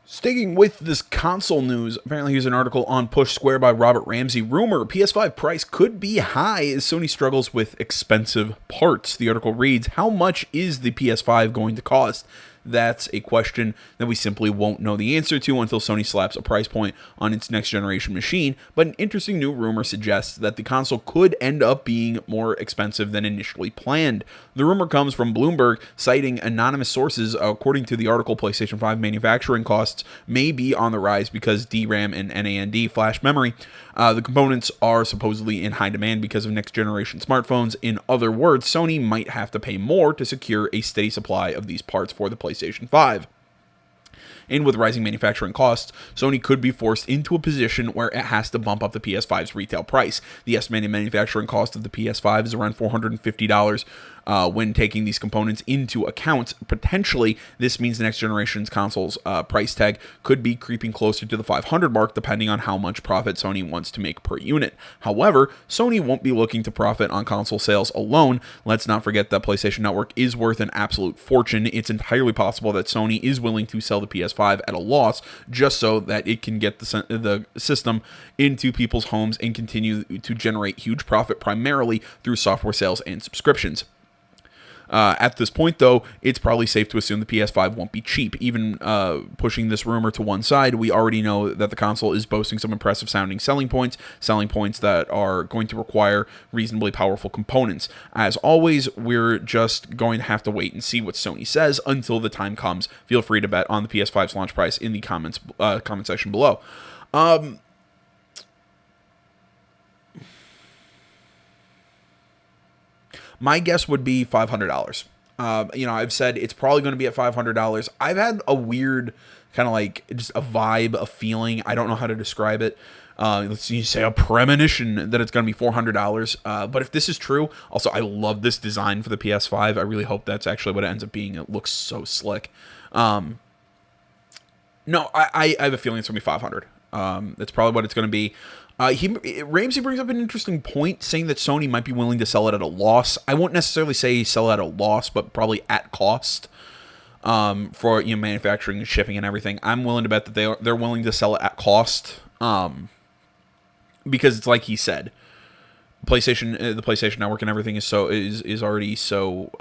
Sticking with this console news, apparently here's an article on Push Square by Robert Ramsey. Rumor, PS5 price could be high as Sony struggles with expensive parts. The article reads, how much is the PS5 going to cost? That's a question that we simply won't know the answer to until Sony slaps a price point on its next generation machine, but an interesting new rumor suggests that the console could end up being more expensive than initially planned. The rumor comes from Bloomberg, citing anonymous sources. According to the article, PlayStation 5 manufacturing costs may be on the rise because DRAM and NAND flash memory, the components are supposedly in high demand because of next generation smartphones. In other words, Sony might have to pay more to secure a steady supply of these parts for the PlayStation 5. And with rising manufacturing costs, Sony could be forced into a position where it has to bump up the PS5's retail price. The estimated manufacturing cost of the PS5 is around $450 when taking these components into account. Potentially, this means the next generation's console's price tag could be creeping closer to the $500 mark, depending on how much profit Sony wants to make per unit. However, Sony won't be looking to profit on console sales alone. Let's not forget that PlayStation Network is worth an absolute fortune. It's entirely possible that Sony is willing to sell the PS5 at a loss just so that it can get the system into people's homes and continue to generate huge profit primarily through software sales and subscriptions. At this point, though, it's probably safe to assume the PS5 won't be cheap. Even pushing this rumor to one side, we already know that the console is boasting some impressive sounding selling points that are going to require reasonably powerful components. As always, we're just going to have to wait and see what Sony says until the time comes. Feel free to bet on the PS5's launch price in the comment section below. My guess would be $500. I've said it's probably going to be at $500. I've had a weird kind of like just a vibe, a feeling. I don't know how to describe it. Let's say a premonition that it's going to be $400. But if this is true, also, I love this design for the PS5. I really hope that's actually what it ends up being. It looks so slick. No, I have a feeling it's going to be 500. That's probably what it's going to be. Ramsey brings up an interesting point, saying that Sony might be willing to sell it at a loss. I won't necessarily say sell it at a loss, but probably at cost for manufacturing and shipping and everything. I'm willing to bet that they're willing to sell it at cost because it's like he said, the PlayStation Network and everything is already so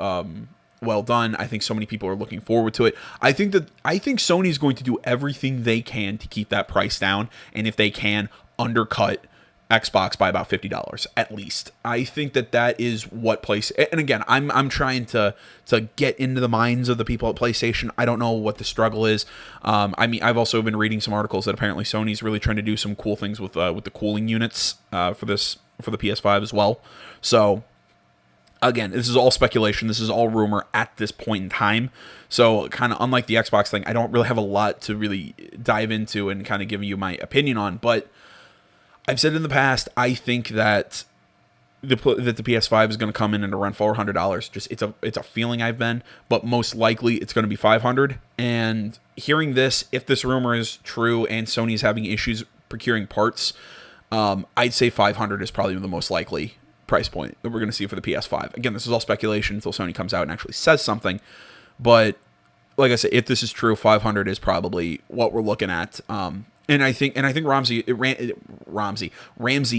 well done. I think so many people are looking forward to it. I think Sony is going to do everything they can to keep that price down, and if they can, undercut Xbox by about $50 at least. I think that is what and again, I'm trying to get into the minds of the people at PlayStation. I don't know what the struggle is. I've also been reading some articles that apparently Sony's really trying to do some cool things with the cooling units for the PS5 as well. So again, this is all speculation. This is all rumor at this point in time. So kind of unlike the Xbox thing, I don't really have a lot to really dive into and kind of give you my opinion on, but I've said in the past, I think that the PS5 is going to come in at around $400. Just it's a feeling I've been, but most likely it's going to be $500. And hearing this, if this rumor is true and Sony is having issues procuring parts, I'd say $500 is probably the most likely price point that we're going to see for the PS5. Again, this is all speculation until Sony comes out and actually says something. But like I said, if this is true, $500 is probably what we're looking at. And I think Ramsey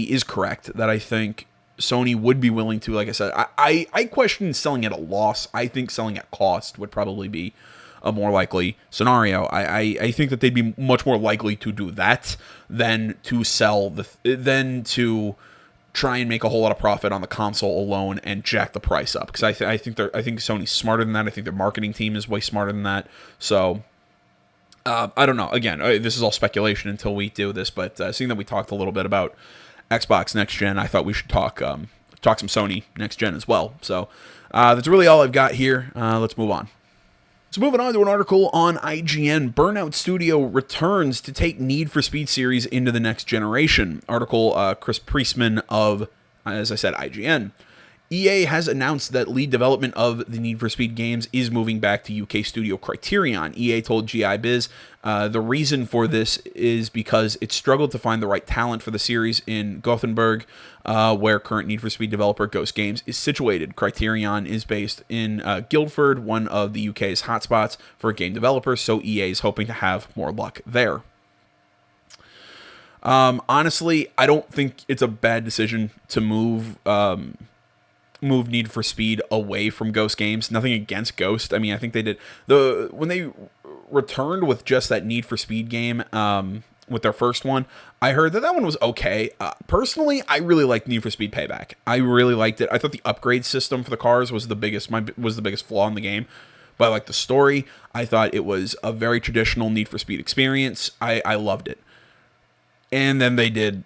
is correct that I think Sony would be willing to, like I said, I question selling at a loss. I think selling at cost would probably be a more likely scenario. I think that they'd be much more likely to do that than to to try and make a whole lot of profit on the console alone and jack the price up. Because I think Sony's smarter than that. I think their marketing team is way smarter than that. So I don't know. Again, this is all speculation until we do this, but seeing that we talked a little bit about Xbox Next Gen, I thought we should talk some Sony Next Gen as well. So that's really all I've got here. Let's move on. So moving on to an article on IGN, Burnout Studio returns to take Need for Speed series into the next generation. Article, Chris Priestman of, as I said, IGN. EA has announced that lead development of the Need for Speed games is moving back to UK studio Criterion. EA told GI Biz the reason for this is because it struggled to find the right talent for the series in Gothenburg, where current Need for Speed developer Ghost Games is situated. Criterion is based in Guildford, one of the UK's hotspots for game developers, so EA is hoping to have more luck there. Honestly, I don't think it's a bad decision to move move Need for Speed away from Ghost Games. Nothing against Ghost. I mean, I think they did when they returned with just that Need for Speed game with their first one. I heard that one was okay. Personally, I really liked Need for Speed Payback. I really liked it. I thought the upgrade system for the cars was the biggest flaw in the game. But I liked the story. I thought it was a very traditional Need for Speed experience. I loved it. And then they did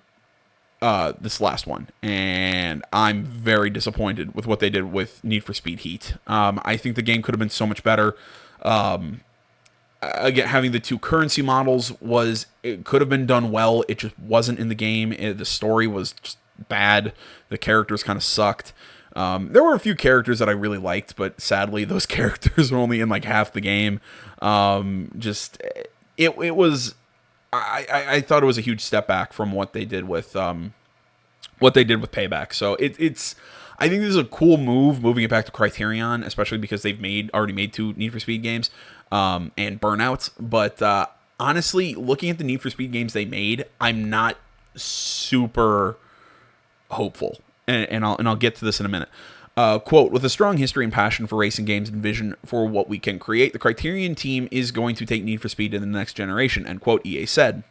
this last one, and I'm very disappointed with what they did with Need for Speed Heat. I think the game could have been so much better. Again, having the two currency models it could have been done well. It just wasn't in the game. The story was just bad. The characters kind of sucked. There were a few characters that I really liked, but sadly, those characters were only in like half the game. It was. I thought it was a huge step back from what they did with Payback. So it's. I think this is a cool move, moving it back to Criterion, especially because they've already made two Need for Speed games, and Burnouts. But honestly, looking at the Need for Speed games they made, I'm not super hopeful, and I'll get to this in a minute. Quote, with a strong history and passion for racing games and vision for what we can create, the Criterion team is going to take Need for Speed to the next generation, end quote, EA said.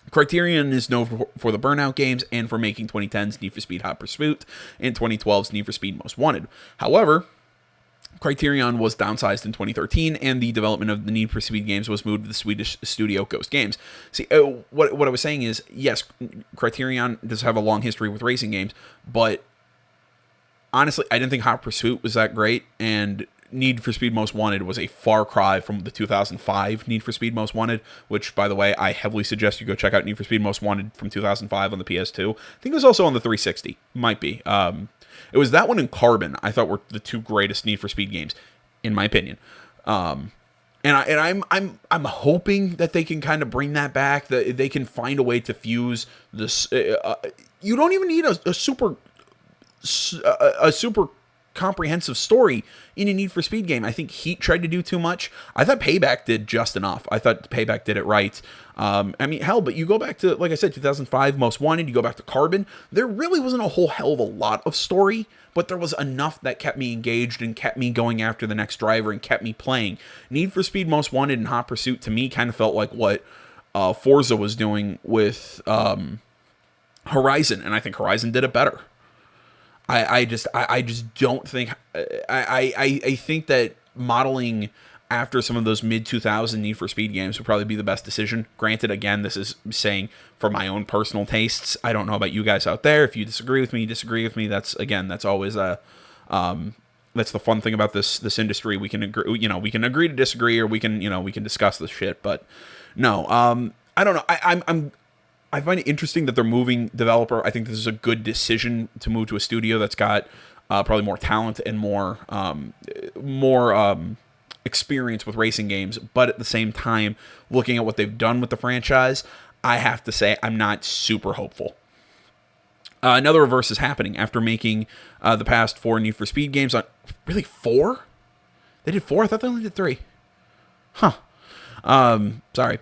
Criterion is known for the Burnout games and for making 2010's Need for Speed Hot Pursuit and 2012's Need for Speed Most Wanted. However, Criterion was downsized in 2013, and the development of the Need for Speed games was moved to the Swedish studio Ghost Games. See, what I was saying is, yes, Criterion does have a long history with racing games, but honestly, I didn't think Hot Pursuit was that great, and Need for Speed Most Wanted was a far cry from the 2005 Need for Speed Most Wanted, which, by the way, I heavily suggest you go check out Need for Speed Most Wanted from 2005 on the PS2. I think it was also on the 360. Might be. It was that one and Carbon I thought were the two greatest Need for Speed games, in my opinion. I'm hoping that they can kind of bring that back, that they can find a way to fuse this. You don't even need a super comprehensive story in a Need for Speed game. I think Heat tried to do too much. I thought Payback did just enough. I thought Payback did it right. I mean, hell, but you go back to, like I said, 2005 Most Wanted, you go back to Carbon, there really wasn't a whole hell of a lot of story, but there was enough that kept me engaged and kept me going after the next driver and kept me playing. Need for Speed Most Wanted and Hot Pursuit, to me, kind of felt like what Forza was doing with Horizon, and I think Horizon did it better. I just don't think I think that modeling after some of those mid-2000 Need for Speed games would probably be the best decision. Granted, again, this is saying for my own personal tastes. I don't know about you guys out there. If you disagree with me, you disagree with me. That's always that's the fun thing about this industry. We can agree, we can agree to disagree, or we can discuss this shit. But no, I don't know. I find it interesting that they're moving developer. I think this is a good decision to move to a studio that's got probably more talent and more experience with racing games. But at the same time, looking at what they've done with the franchise, I have to say I'm not super hopeful. Another reverse is happening after making the past 4 Need for Speed games. Really 4? They did 4? I thought they only did 3. Huh. Sorry.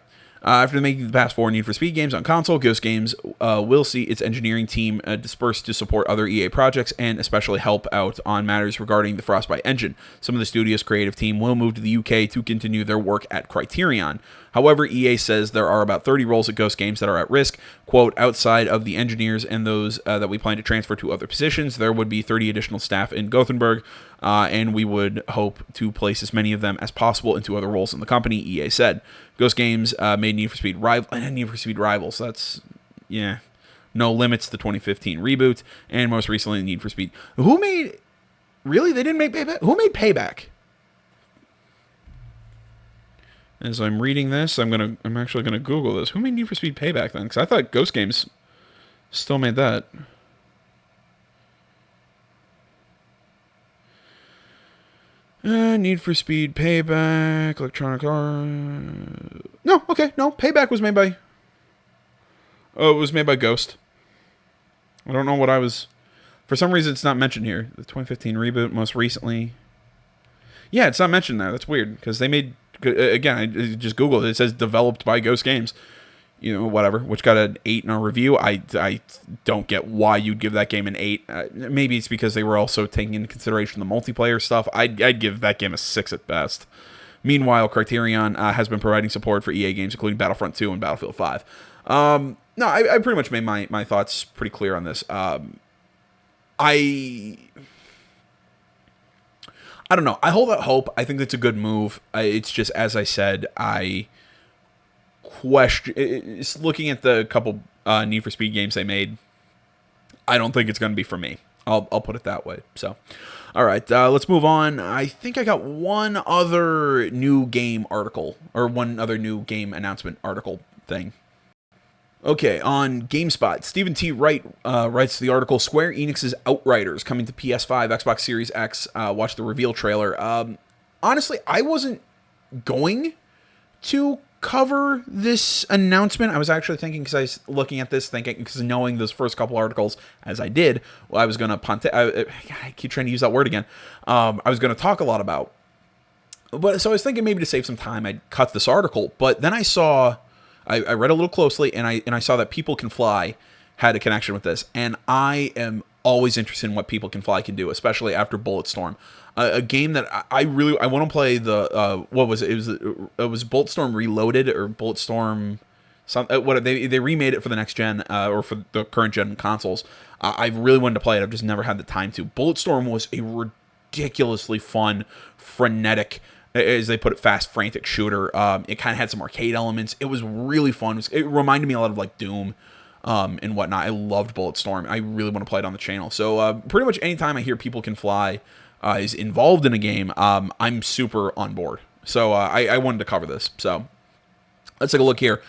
After making the past 4 Need for Speed games on console, Ghost Games will see its engineering team dispersed to support other EA projects and especially help out on matters regarding the Frostbite engine. Some of the studio's creative team will move to the UK to continue their work at Criterion. However, EA says there are about 30 roles at Ghost Games that are at risk. Quote, outside of the engineers and those that we plan to transfer to other positions, there would be 30 additional staff in Gothenburg, and we would hope to place as many of them as possible into other roles in the company, EA said. Ghost Games made Need for Speed Rivals. That's, yeah, No Limits, the 2015 reboot, and most recently Need for Speed. Really? They didn't make Payback? Who made Payback? As I'm reading this, I'm actually gonna Google this. Who made Need for Speed Payback then? Because I thought Ghost Games still made that. Need for Speed Payback, Electronic Arts. No, Payback was made by. Oh, it was made by Ghost. I don't know what I was. For some reason, it's not mentioned here. The 2015 reboot, most recently. Yeah, it's not mentioned there. That's weird because they made. Again, I just Googled it. It says developed by Ghost Games. whatever, which got an 8 in our review. I don't get why you'd give that game an 8. Maybe it's because they were also taking into consideration the multiplayer stuff. I'd give that game a 6 at best. Meanwhile, Criterion has been providing support for EA games, including Battlefront 2 and Battlefield 5. No, I pretty much made my thoughts pretty clear on this. I don't know. I hold out hope. I think that's a good move. It's just, as I said, I question. It's looking at the couple Need for Speed games they made. I don't think it's going to be for me. I'll put it that way. So, all right, let's move on. I think I got one other new game article, or one other new game announcement article thing. Okay, on GameSpot, Stephen T. Wright writes the article, Square Enix's Outriders coming to PS5, Xbox Series X. Watch the reveal trailer. Honestly, I wasn't going to cover this announcement. I was actually thinking, because I was looking at this, thinking, because knowing those first couple articles as I did, well, I was going to I keep trying to use that word again. I was going to talk a lot about. But so I was thinking maybe to save some time, I'd cut this article. But then I saw... I read a little closely, and I saw that People Can Fly had a connection with this, and I am always interested in what People Can Fly can do, especially after Bulletstorm, a game that I want to play. The what was it? It was Bulletstorm Reloaded or Bulletstorm. What they remade it for the next gen or for the current gen consoles. I really wanted to play it. I've just never had the time to. Bulletstorm was a ridiculously fun, frenetic, as they put it, fast, frantic shooter. It kind of had some arcade elements. It was really fun. It reminded me a lot of like Doom and whatnot. I loved Bulletstorm. I really want to play it on the channel. So pretty much anytime I hear People Can Fly is involved in a game, I'm super on board. So I wanted to cover this. So let's take a look here.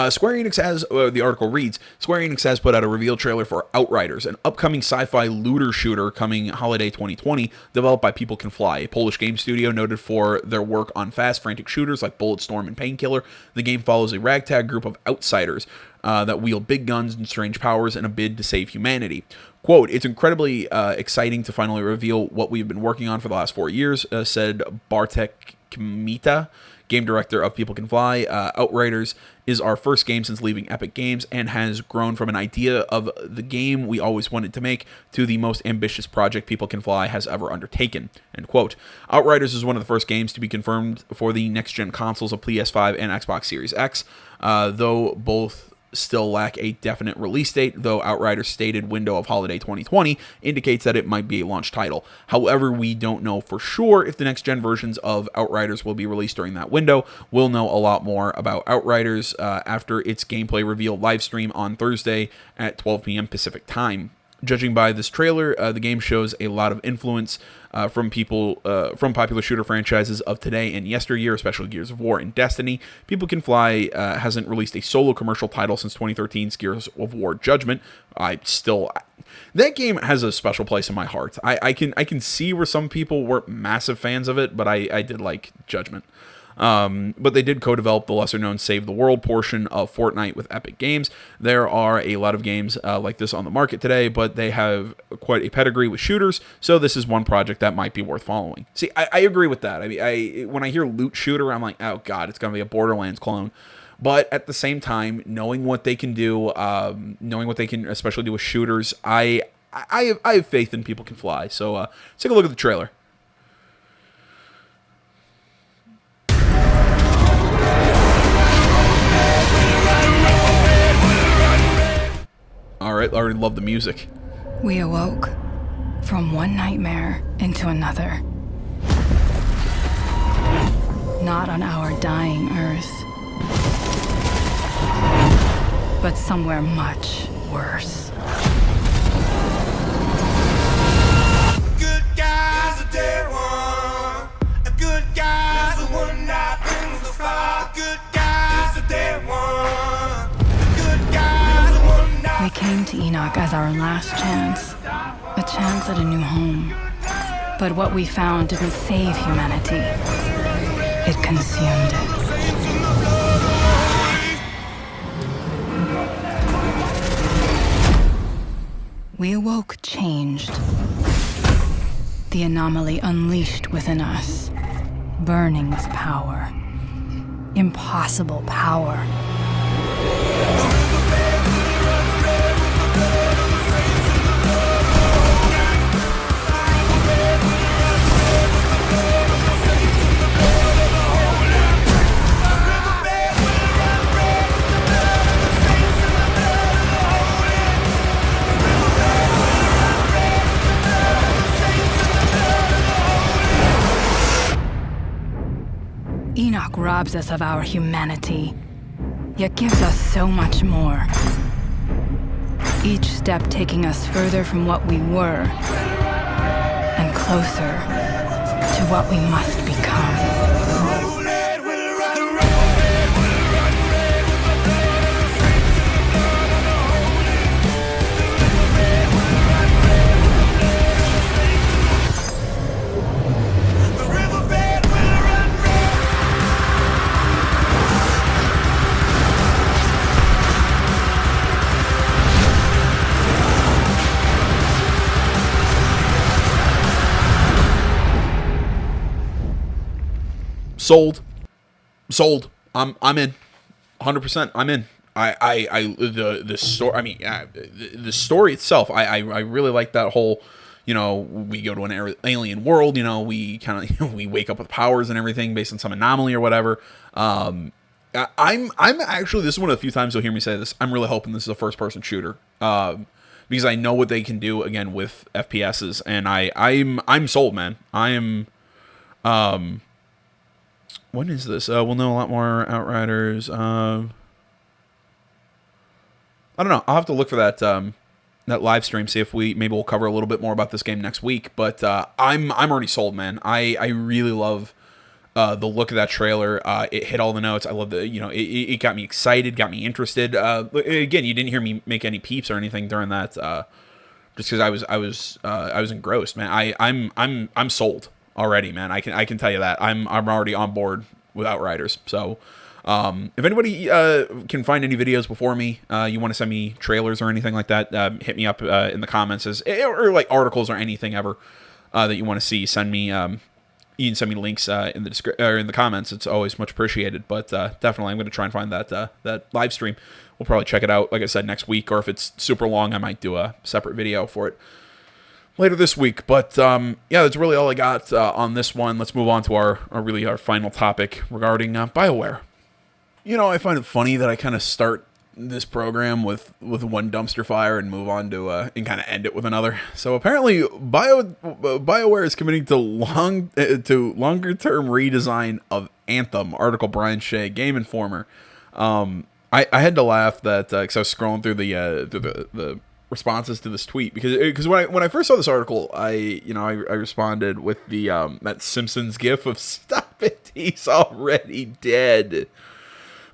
Square Enix has, the article reads, Square Enix has put out a reveal trailer for Outriders, an upcoming sci-fi looter shooter coming holiday 2020, developed by People Can Fly, a Polish game studio noted for their work on fast, frantic shooters like Bulletstorm and Painkiller. The game follows a ragtag group of outsiders that wield big guns and strange powers in a bid to save humanity. Quote, it's incredibly exciting to finally reveal what we've been working on for the last 4 years, said Bartek Kmita, game director of People Can Fly. Outriders is our first game since leaving Epic Games and has grown from an idea of the game we always wanted to make to the most ambitious project People Can Fly has ever undertaken. End quote. Outriders is one of the first games to be confirmed for the next-gen consoles of PS5 and Xbox Series X, though both still lack a definite release date, though Outriders' stated window of holiday 2020 indicates that it might be a launch title. However, we don't know for sure if the next-gen versions of Outriders will be released during that window. We'll know a lot more about Outriders after its gameplay reveal live stream on Thursday at 12 p.m. Pacific time. Judging by this trailer, the game shows a lot of influence from popular shooter franchises of today and yesteryear, especially Gears of War and Destiny. People Can Fly hasn't released a solo commercial title since 2013's Gears of War Judgment. That game has a special place in my heart. I can see where some people weren't massive fans of it, but I did like Judgment. But they did co-develop the lesser-known Save the World portion of Fortnite with Epic Games. There are a lot of games like this on the market today, but they have quite a pedigree with shooters, so this is one project that might be worth following. See, I agree with that. I mean, when I hear loot shooter, I'm like, oh god, it's going to be a Borderlands clone. But at the same time, knowing what they can do, knowing what they can especially do with shooters, I have faith in People Can Fly. So let's take a look at the trailer. All right, I already love the music. We awoke from one nightmare into another. Not on our dying Earth, but somewhere much worse. Good guys are day one. A good guys are one that brings the fire. Good guys are day one. A good guys are one that. We came to Enoch as our last chance, a chance at a new home. But what we found didn't save humanity. It consumed it. We awoke changed. The anomaly unleashed within us, burning with power. Impossible power. Enoch robs us of our humanity, yet gives us so much more. Each step taking us further from what we were, and closer to what we must become. Sold. I'm in. 100%. I'm in. The story. I mean, the story itself. I really like that whole. You know, we go to an alien world. You know, we kind of we wake up with powers and everything based on some anomaly or whatever. I'm actually, this is one of the few times you'll hear me say this. I'm really hoping this is a first person shooter. Because I know what they can do again with FPSs, and I'm sold, man. I am. When is this? We'll know a lot more. Outriders. I don't know. I'll have to look for that that live stream. See if maybe we'll cover a little bit more about this game next week. But I'm already sold, man. I really love the look of that trailer. It hit all the notes. I love it got me excited, got me interested. Again, you didn't hear me make any peeps or anything during that, just because I was engrossed, man. I'm sold already, man. I can tell you that I'm already on board with Outriders. So if anybody can find any videos before me, you want to send me trailers or anything like that, hit me up in the comments, or like articles or anything ever that you want to see. Send me. You can send me links in the or in the comments. It's always much appreciated. But definitely, I'm going to try and find that live stream. We'll probably check it out, like I said, next week. Or if it's super long, I might do a separate video for it later this week. But yeah, that's really all I got on this one. Let's move on to our final topic regarding BioWare. You know, I find it funny that I kind of start this program with one dumpster fire and move on to and kind of end it with another. So apparently, BioWare is committing to longer term redesign of Anthem. Article Brian Shea, Game Informer. I had to laugh that because I was scrolling through the responses to this tweet because when I first saw this article, I responded with the that Simpsons gif of "Stop it, he's already dead."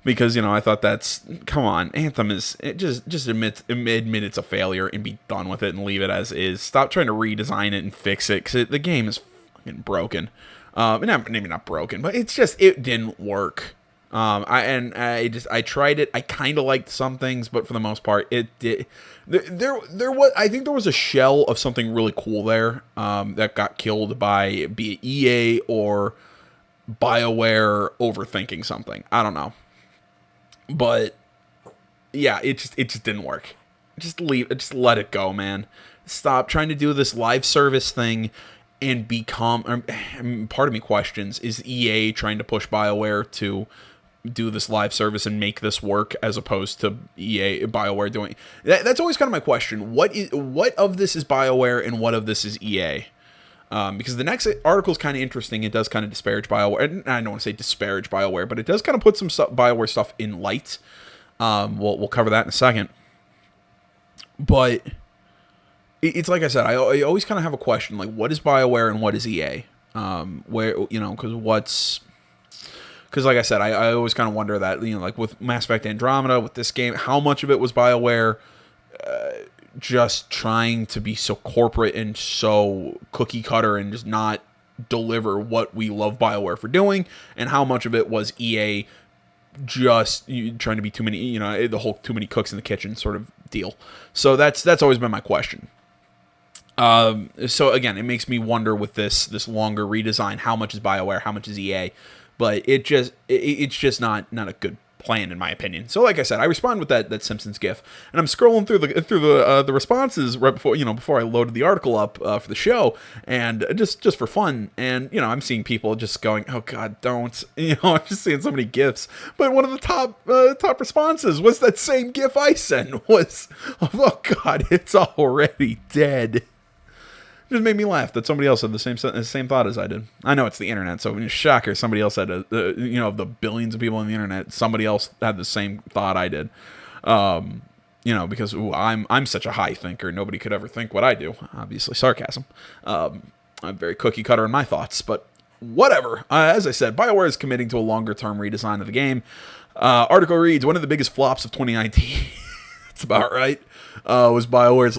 Because, I thought come on, Anthem just admit it's a failure and be done with it and leave it as is. Stop trying to redesign it and fix it, because the game is fucking broken. Maybe not broken, but it didn't work. I tried it. I kind of liked some things, but for the most part, it did. I think there was a shell of something really cool there that got killed by be it EA or BioWare overthinking something. I don't know. But yeah, it just didn't work. Just let it go, man. Stop trying to do this live service thing and become. Part of me questions: is EA trying to push BioWare to do this live service and make this work, as opposed to BioWare doing? That's always kind of my question. What of this is BioWare and what of this is EA? Because the next article is kind of interesting. It does kind of disparage BioWare. I don't want to say disparage BioWare, but it does kind of put some BioWare stuff in light. We'll cover that in a second. But it's like I said, I always kind of have a question, like, what is BioWare and what is EA? Because like I said, I always kind of wonder that, like with Mass Effect Andromeda, with this game, how much of it was BioWare just trying to be so corporate and so cookie cutter and just not deliver what we love BioWare for doing, and how much of it was EA just trying to be too many, the whole too many cooks in the kitchen sort of deal. So that's always been my question. So again, it makes me wonder with this longer redesign, how much is BioWare, how much is EA? But it's just not a good plan, in my opinion. So, like I said, I respond with that Simpsons GIF, and I'm scrolling through the responses right before I loaded the article up for the show, and just for fun. And I'm seeing people just going, "Oh God, don't!" I'm just seeing so many GIFs. But one of the top responses was that same GIF I sent was, "Oh God, it's already dead." It just made me laugh that somebody else had the same thought as I did. I know it's the internet, so shocker, somebody else had of the billions of people on the internet, somebody else had the same thought I did. Because I'm such a high thinker, nobody could ever think what I do. Obviously, sarcasm. I'm very cookie cutter in my thoughts, but whatever. As I said, Bioware is committing to a longer term redesign of the game. Article reads, one of the biggest flops of 2019. That's about right. Was Bioware's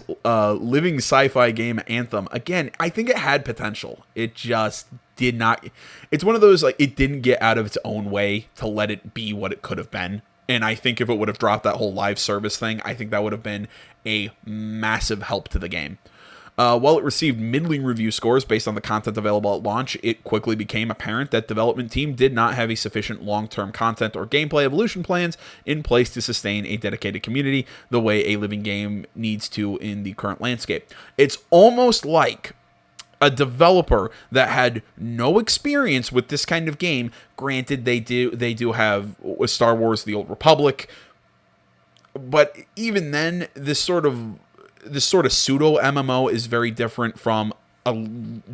living sci-fi game Anthem. Again, I think it had potential. It just did not. It's one of those, like, it didn't get out of its own way to let it be what it could have been. And I think if it would have dropped that whole live service thing, I think that would have been a massive help to the game. While it received middling review scores based on the content available at launch, it quickly became apparent that development team did not have a sufficient long-term content or gameplay evolution plans in place to sustain a dedicated community the way a living game needs to in the current landscape. It's almost like a developer that had no experience with this kind of game. Granted, they do have Star Wars: The Old Republic, but even then, this sort of pseudo MMO is very different from a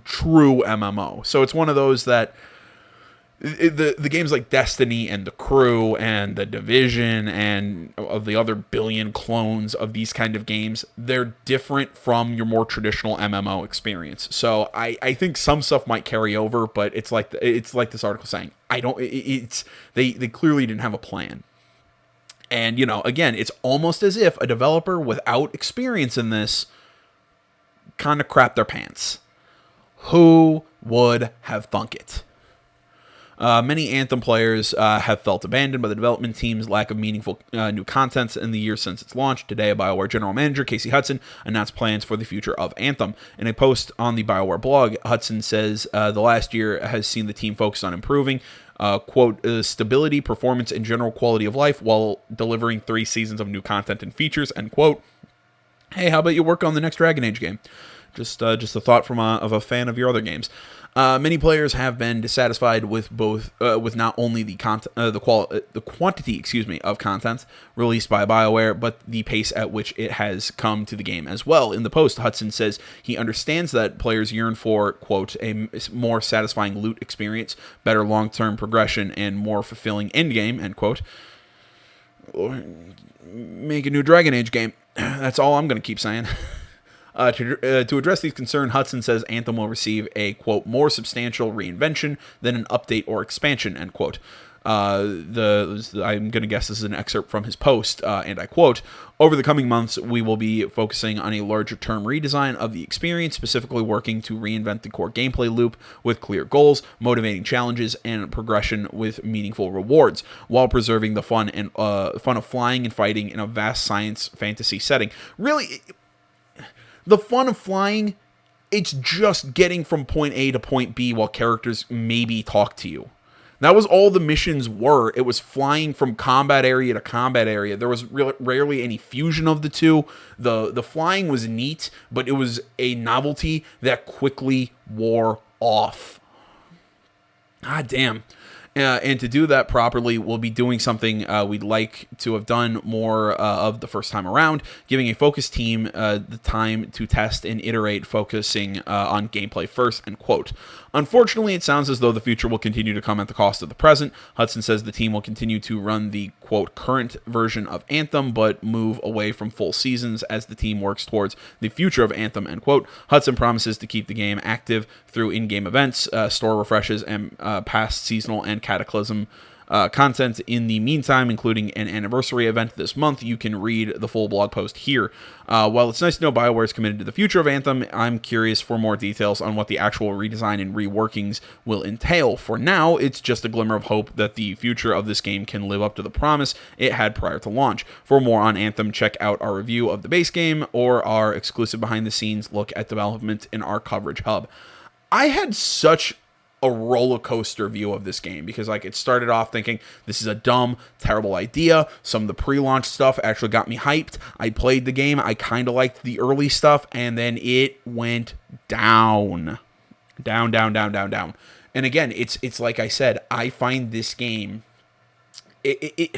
true MMO. So it's one of those that the games like Destiny and The Crew and The Division and of the other billion clones of these kind of games, they're different from your more traditional MMO experience. So I think some stuff might carry over, but it's like this article saying, they clearly didn't have a plan. And, again, it's almost as if a developer without experience in this kind of crapped their pants. Who would have thunk it? Many Anthem players have felt abandoned by the development team's lack of meaningful new content in the years since its launch. Today, BioWare General Manager Casey Hudson announced plans for the future of Anthem. In a post on the BioWare blog, Hudson says the last year has seen the team focus on improving quote, stability, performance, and general quality of life while delivering 3 seasons of new content and features, end quote. Hey, how about you work on the next Dragon Age game? Just a thought from a fan of your other games. Many players have been dissatisfied with with not only the quantity, of content released by BioWare, but the pace at which it has come to the game as well. In the post, Hudson says he understands that players yearn for, quote, a more satisfying loot experience, better long-term progression, and more fulfilling endgame, end quote. Or make a new Dragon Age game. That's all I'm going to keep saying. To address these concerns, Hudson says Anthem will receive a, quote, more substantial reinvention than an update or expansion, end quote. I'm going to guess this is an excerpt from his post, and I quote, over the coming months, we will be focusing on a larger term redesign of the experience, specifically working to reinvent the core gameplay loop with clear goals, motivating challenges, and progression with meaningful rewards, while preserving the fun of flying and fighting in a vast science fantasy setting. Really, the fun of flying, it's just getting from point A to point B while characters maybe talk to you. That was all the missions were. It was flying from combat area to combat area. There was rarely any fusion of the two. The flying was neat, but it was a novelty that quickly wore off. God damn. And to do that properly, we'll be doing something we'd like to have done more of the first time around, giving a focus team the time to test and iterate, focusing on gameplay first, end quote. Unfortunately, it sounds as though the future will continue to come at the cost of the present. Hudson says the team will continue to run the, quote, current version of Anthem, but move away from full seasons as the team works towards the future of Anthem, end quote. Hudson promises to keep the game active through in-game events, store refreshes, and past seasonal and Cataclysm content in the meantime, including an anniversary event this month. You can read the full blog post here. While it's nice to know BioWare is committed to the future of Anthem, I'm curious for more details on what the actual redesign and reworkings will entail. For now, it's just a glimmer of hope that the future of this game can live up to the promise it had prior to launch. For more on Anthem, check out our review of the base game or our exclusive behind-the-scenes look at development in our coverage hub. I had such a roller coaster view of this game, because like it started off thinking this is a dumb, terrible idea. Some of the pre-launch stuff actually got me hyped. I played the game. I kind of liked the early stuff, and then it went down. Down. And again, it's like I said, I find this game, it's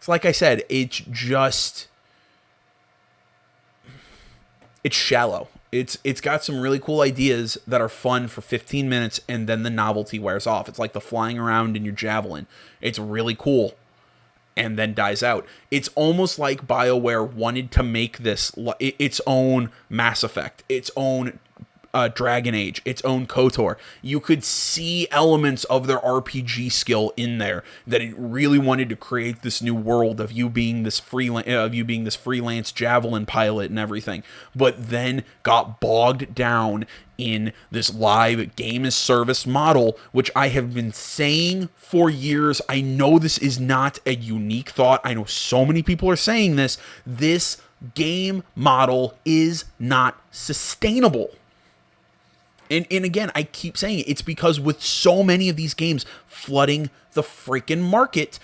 like I said, it's shallow. It's got some really cool ideas that are fun for 15 minutes, and then the novelty wears off. It's like the flying around in your javelin. It's really cool, and then dies out. It's almost like BioWare wanted to make this its own Mass Effect, its own Dragon Age, its own KOTOR. You could see elements of their RPG skill in there, that it really wanted to create this new world of you being this freelance javelin pilot and everything, but then got bogged down in this live game as service model, which I have been saying for years. I know this is not a unique thought. I know so many people are saying this. This game model is not sustainable. And again, I keep saying it. It's because with so many of these games flooding the freaking market,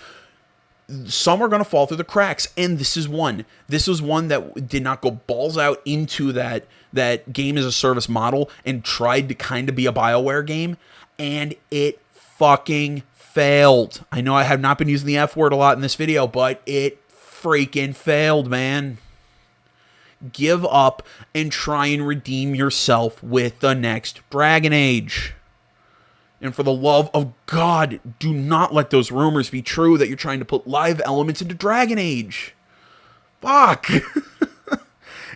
some are going to fall through the cracks. And this is one. This was one that did not go balls out into that game as a service model and tried to kind of be a BioWare game. And it fucking failed. I know I have not been using the F word a lot in this video, but it freaking failed, man. Give up and try and redeem yourself with the next Dragon Age. And for the love of God, do not let those rumors be true that you're trying to put live elements into Dragon Age. Fuck.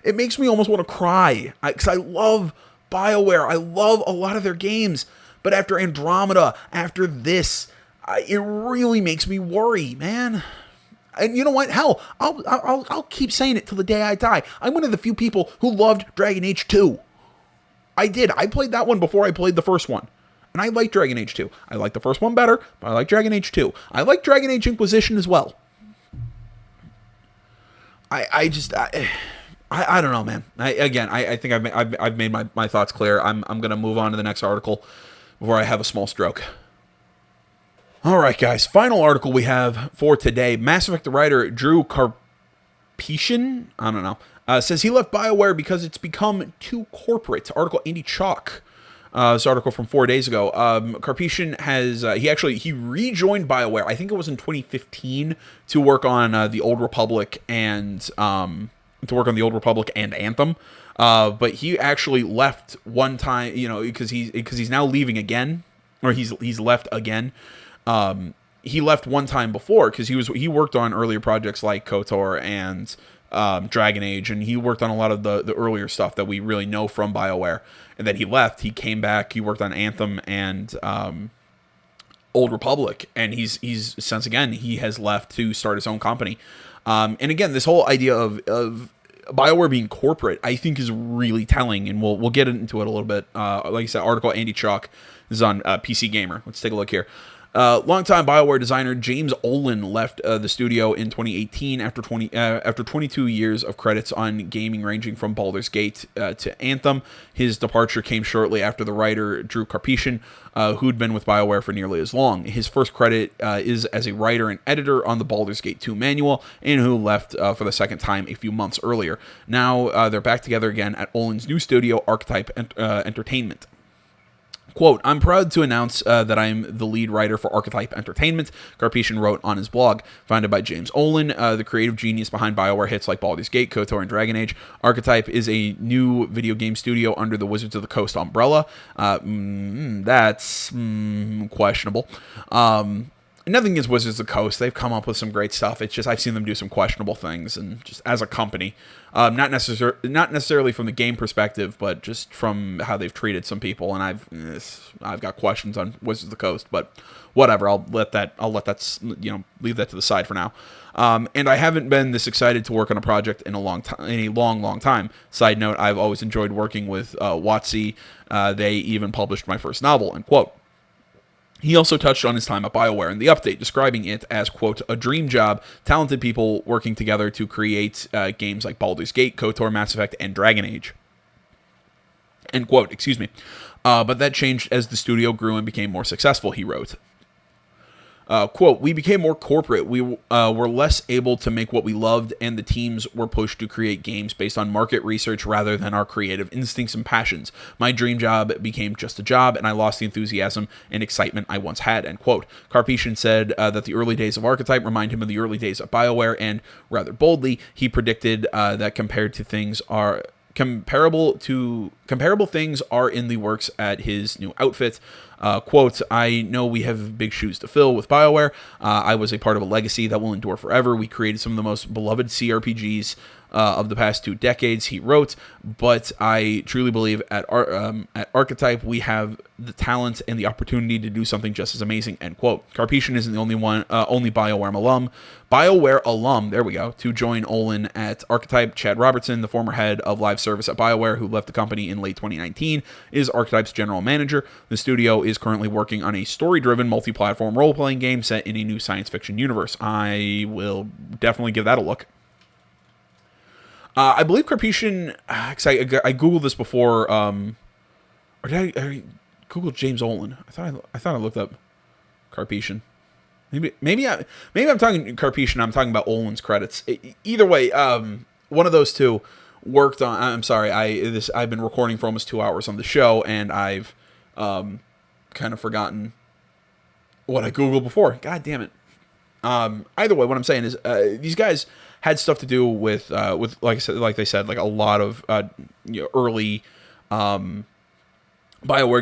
It makes me almost want to cry. Because I love BioWare. I love a lot of their games. But after Andromeda, after this, it really makes me worry, man. And you know what? Hell, I'll keep saying it till the day I die. I'm one of the few people who loved Dragon Age 2. I did. I played that one before I played the first one. And I like Dragon Age 2. I like the first one better, but I like Dragon Age 2. I like Dragon Age Inquisition as well. I don't know, man. I think I've made my thoughts clear. I'm going to move on to the next article before I have a small stroke. All right, guys. Final article we have for today. Mass Effect writer Drew Karpyshyn, I don't know, says he left BioWare because it's become too corporate. Article Andy Chalk. This article from 4 days ago. Karpyshyn has he rejoined BioWare. I think it was in 2015 to work on the Old Republic and Anthem. But he actually left one time, because he's now leaving again, or he's left again. He left one time before because he worked on earlier projects like KOTOR and Dragon Age, and he worked on a lot of the earlier stuff that we really know from BioWare. And then he left. He came back. He worked on Anthem and Old Republic, and he's since again he has left to start his own company. And again, this whole idea of BioWare being corporate, I think, is really telling, and we'll get into it a little bit. Like I said, article Andy Chalk. This is on PC Gamer. Let's take a look here. Longtime BioWare designer James Olin left the studio in 2018 after 22 years of credits on gaming, ranging from Baldur's Gate to Anthem. His departure came shortly after the writer Drew Karpyshyn, who'd been with BioWare for nearly as long. His first credit is as a writer and editor on the Baldur's Gate 2 manual, and who left for the second time a few months earlier. Now they're back together again at Olin's new studio, Archetype Entertainment. Quote, I'm proud to announce that I'm the lead writer for Archetype Entertainment, Karpyshyn wrote on his blog. Founded by James Olin, the creative genius behind BioWare hits like Baldur's Gate, KOTOR, and Dragon Age, Archetype is a new video game studio under the Wizards of the Coast umbrella. That's questionable. Nothing against Wizards of the Coast. They've come up with some great stuff. It's just I've seen them do some questionable things, and just as a company, not necessarily from the game perspective, but just from how they've treated some people. And I've got questions on Wizards of the Coast, but whatever. I'll let that leave that to the side for now. And I haven't been this excited to work on a project in a long time. Side note: I've always enjoyed working with WotC. They even published my first novel. End quote. He also touched on his time at BioWare in the update, describing it as, quote, a dream job, talented people working together to create games like Baldur's Gate, KOTOR, Mass Effect, and Dragon Age. End quote, excuse me. but that changed as the studio grew and became more successful, he wrote. Quote, we became more corporate. We were less able to make what we loved, and the teams were pushed to create games based on market research rather than our creative instincts and passions. My dream job became just a job, and I lost the enthusiasm and excitement I once had, end quote. Karpyshyn said that the early days of Archetype remind him of the early days of Bioware, and rather boldly, he predicted that comparable things are in the works at his new outfit. Quote, I know we have big shoes to fill with Bioware. I was a part of a legacy that will endure forever. We created some of the most beloved CRPGs of the past 2 decades, he wrote, but I truly believe at Archetype we have the talent and the opportunity to do something just as amazing, end quote. Karpyshyn isn't the only BioWare alum, there we go, to join Olin at Archetype. Chad Robertson, the former head of live service at BioWare, who left the company in late 2019, is Archetype's general manager. The studio is currently working on a story-driven multi-platform role-playing game set in a new science fiction universe. I will definitely give that a look. I believe Karpyshyn, because I googled this before, or did I googled James Olin? I thought I looked up Karpyshyn. Maybe I'm talking Karpyshyn. I'm talking about Olin's credits. Either way, one of those two worked on. I'm sorry. I've been recording for almost 2 hours on the show, and I've kind of forgotten what I googled before. God damn it. Either way, what I'm saying is these guys had stuff to do with like they said, like a lot of early BioWare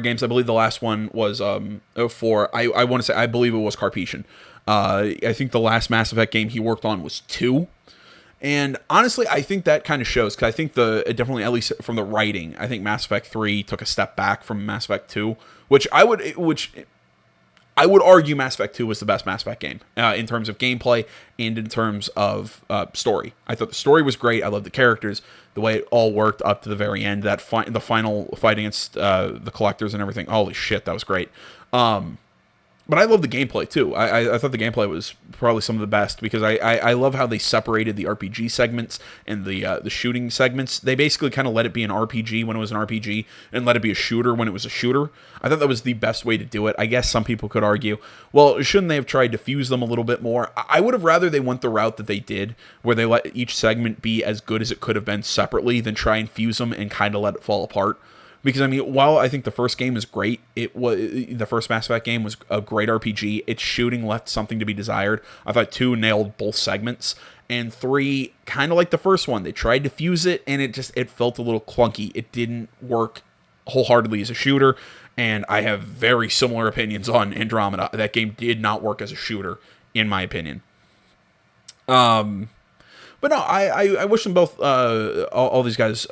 games. I believe the last one was for I want to say I believe it was Karpyshyn. I think the last Mass Effect game he worked on was 2. And honestly, I think that kind of shows, because I think definitely, at least from the writing, I think Mass Effect 3 took a step back from Mass Effect 2, which I would argue Mass Effect 2 was the best Mass Effect game in terms of gameplay and in terms of story. I thought the story was great. I loved the characters, the way it all worked up to the very end. The final fight against the Collectors and everything. Holy shit, that was great. But I love the gameplay too. I thought the gameplay was probably some of the best, because I love how they separated the RPG segments and the shooting segments. They basically kind of let it be an RPG when it was an RPG, and let it be a shooter when it was a shooter. I thought that was the best way to do it. I guess some people could argue, well, shouldn't they have tried to fuse them a little bit more? I would have rather they went the route that they did, where they let each segment be as good as it could have been separately, than try and fuse them and kind of let it fall apart. Because, I mean, while I think the first game is great, the first Mass Effect game was a great RPG. Its shooting left something to be desired. I thought 2 nailed both segments, and 3, kind of like the first one, they tried to fuse it, and it felt a little clunky. It didn't work wholeheartedly as a shooter, and I have very similar opinions on Andromeda. That game did not work as a shooter, in my opinion. But no, I wish them both, all these guys,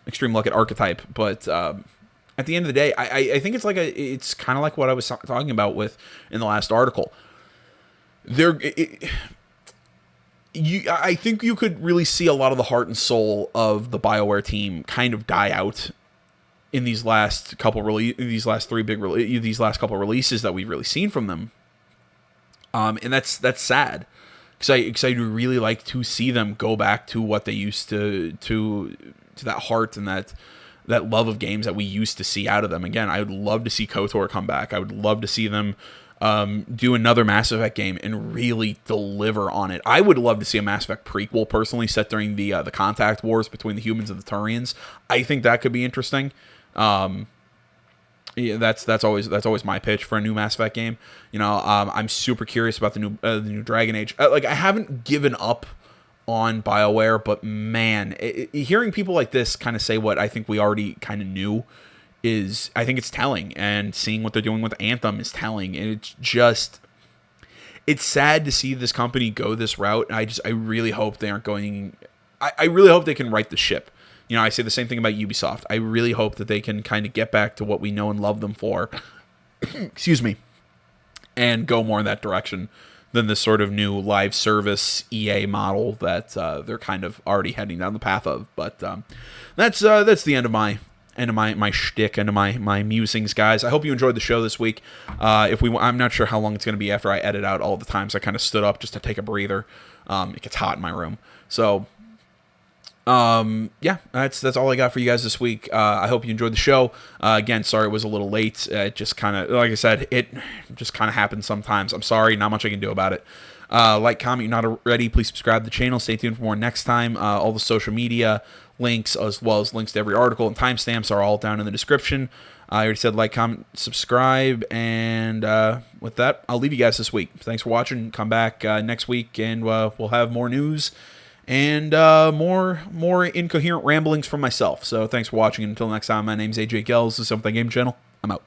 extreme luck at Archetype. But at the end of the day, I think it's kind of like what I was talking about in the last article. I think you could really see a lot of the heart and soul of the BioWare team kind of die out in these last couple these last couple releases that we've really seen from them. And that's sad. Because I really like to see them go back to what they used to that heart and that love of games that we used to see out of them. Again, I would love to see KOTOR come back. I would love to see them do another Mass Effect game and really deliver on it. I would love to see a Mass Effect prequel, personally, set during the contact wars between the humans and the Turians. I think that could be interesting. Yeah, that's always my pitch for a new Mass Effect game. I'm super curious about the new Dragon Age. I haven't given up on BioWare, but man, hearing people like this kind of say what I think we already kind of knew I think it's telling, and seeing what they're doing with Anthem is telling, and it's sad to see this company go this route. I really hope they aren't going. I really hope they can right the ship. I say the same thing about Ubisoft. I really hope that they can kind of get back to what we know and love them for, excuse me, and go more in that direction than this sort of new live service EA model that they're kind of already heading down the path of. But that's the end of my shtick, end of my musings, guys. I hope you enjoyed the show this week. I'm not sure how long it's going to be after I edit out all the times I kind of stood up just to take a breather. It gets hot in my room, so. Yeah, that's all I got for you guys this week. I hope you enjoyed the show. Again, sorry it was a little late. It just kind of, like I said, it just kind of happens sometimes. I'm sorry, not much I can do about it. Like, comment, you're not already. Please subscribe to the channel. Stay tuned for more next time. All the social media links, as well as links to every article and timestamps, are all down in the description. I already said like, comment, subscribe, and with that, I'll leave you guys this week. Thanks for watching. Come back next week, and we'll have more news and more incoherent ramblings from myself. So thanks for watching, and until next time, my name's AJ Gels. This is Something Game Channel. I'm out.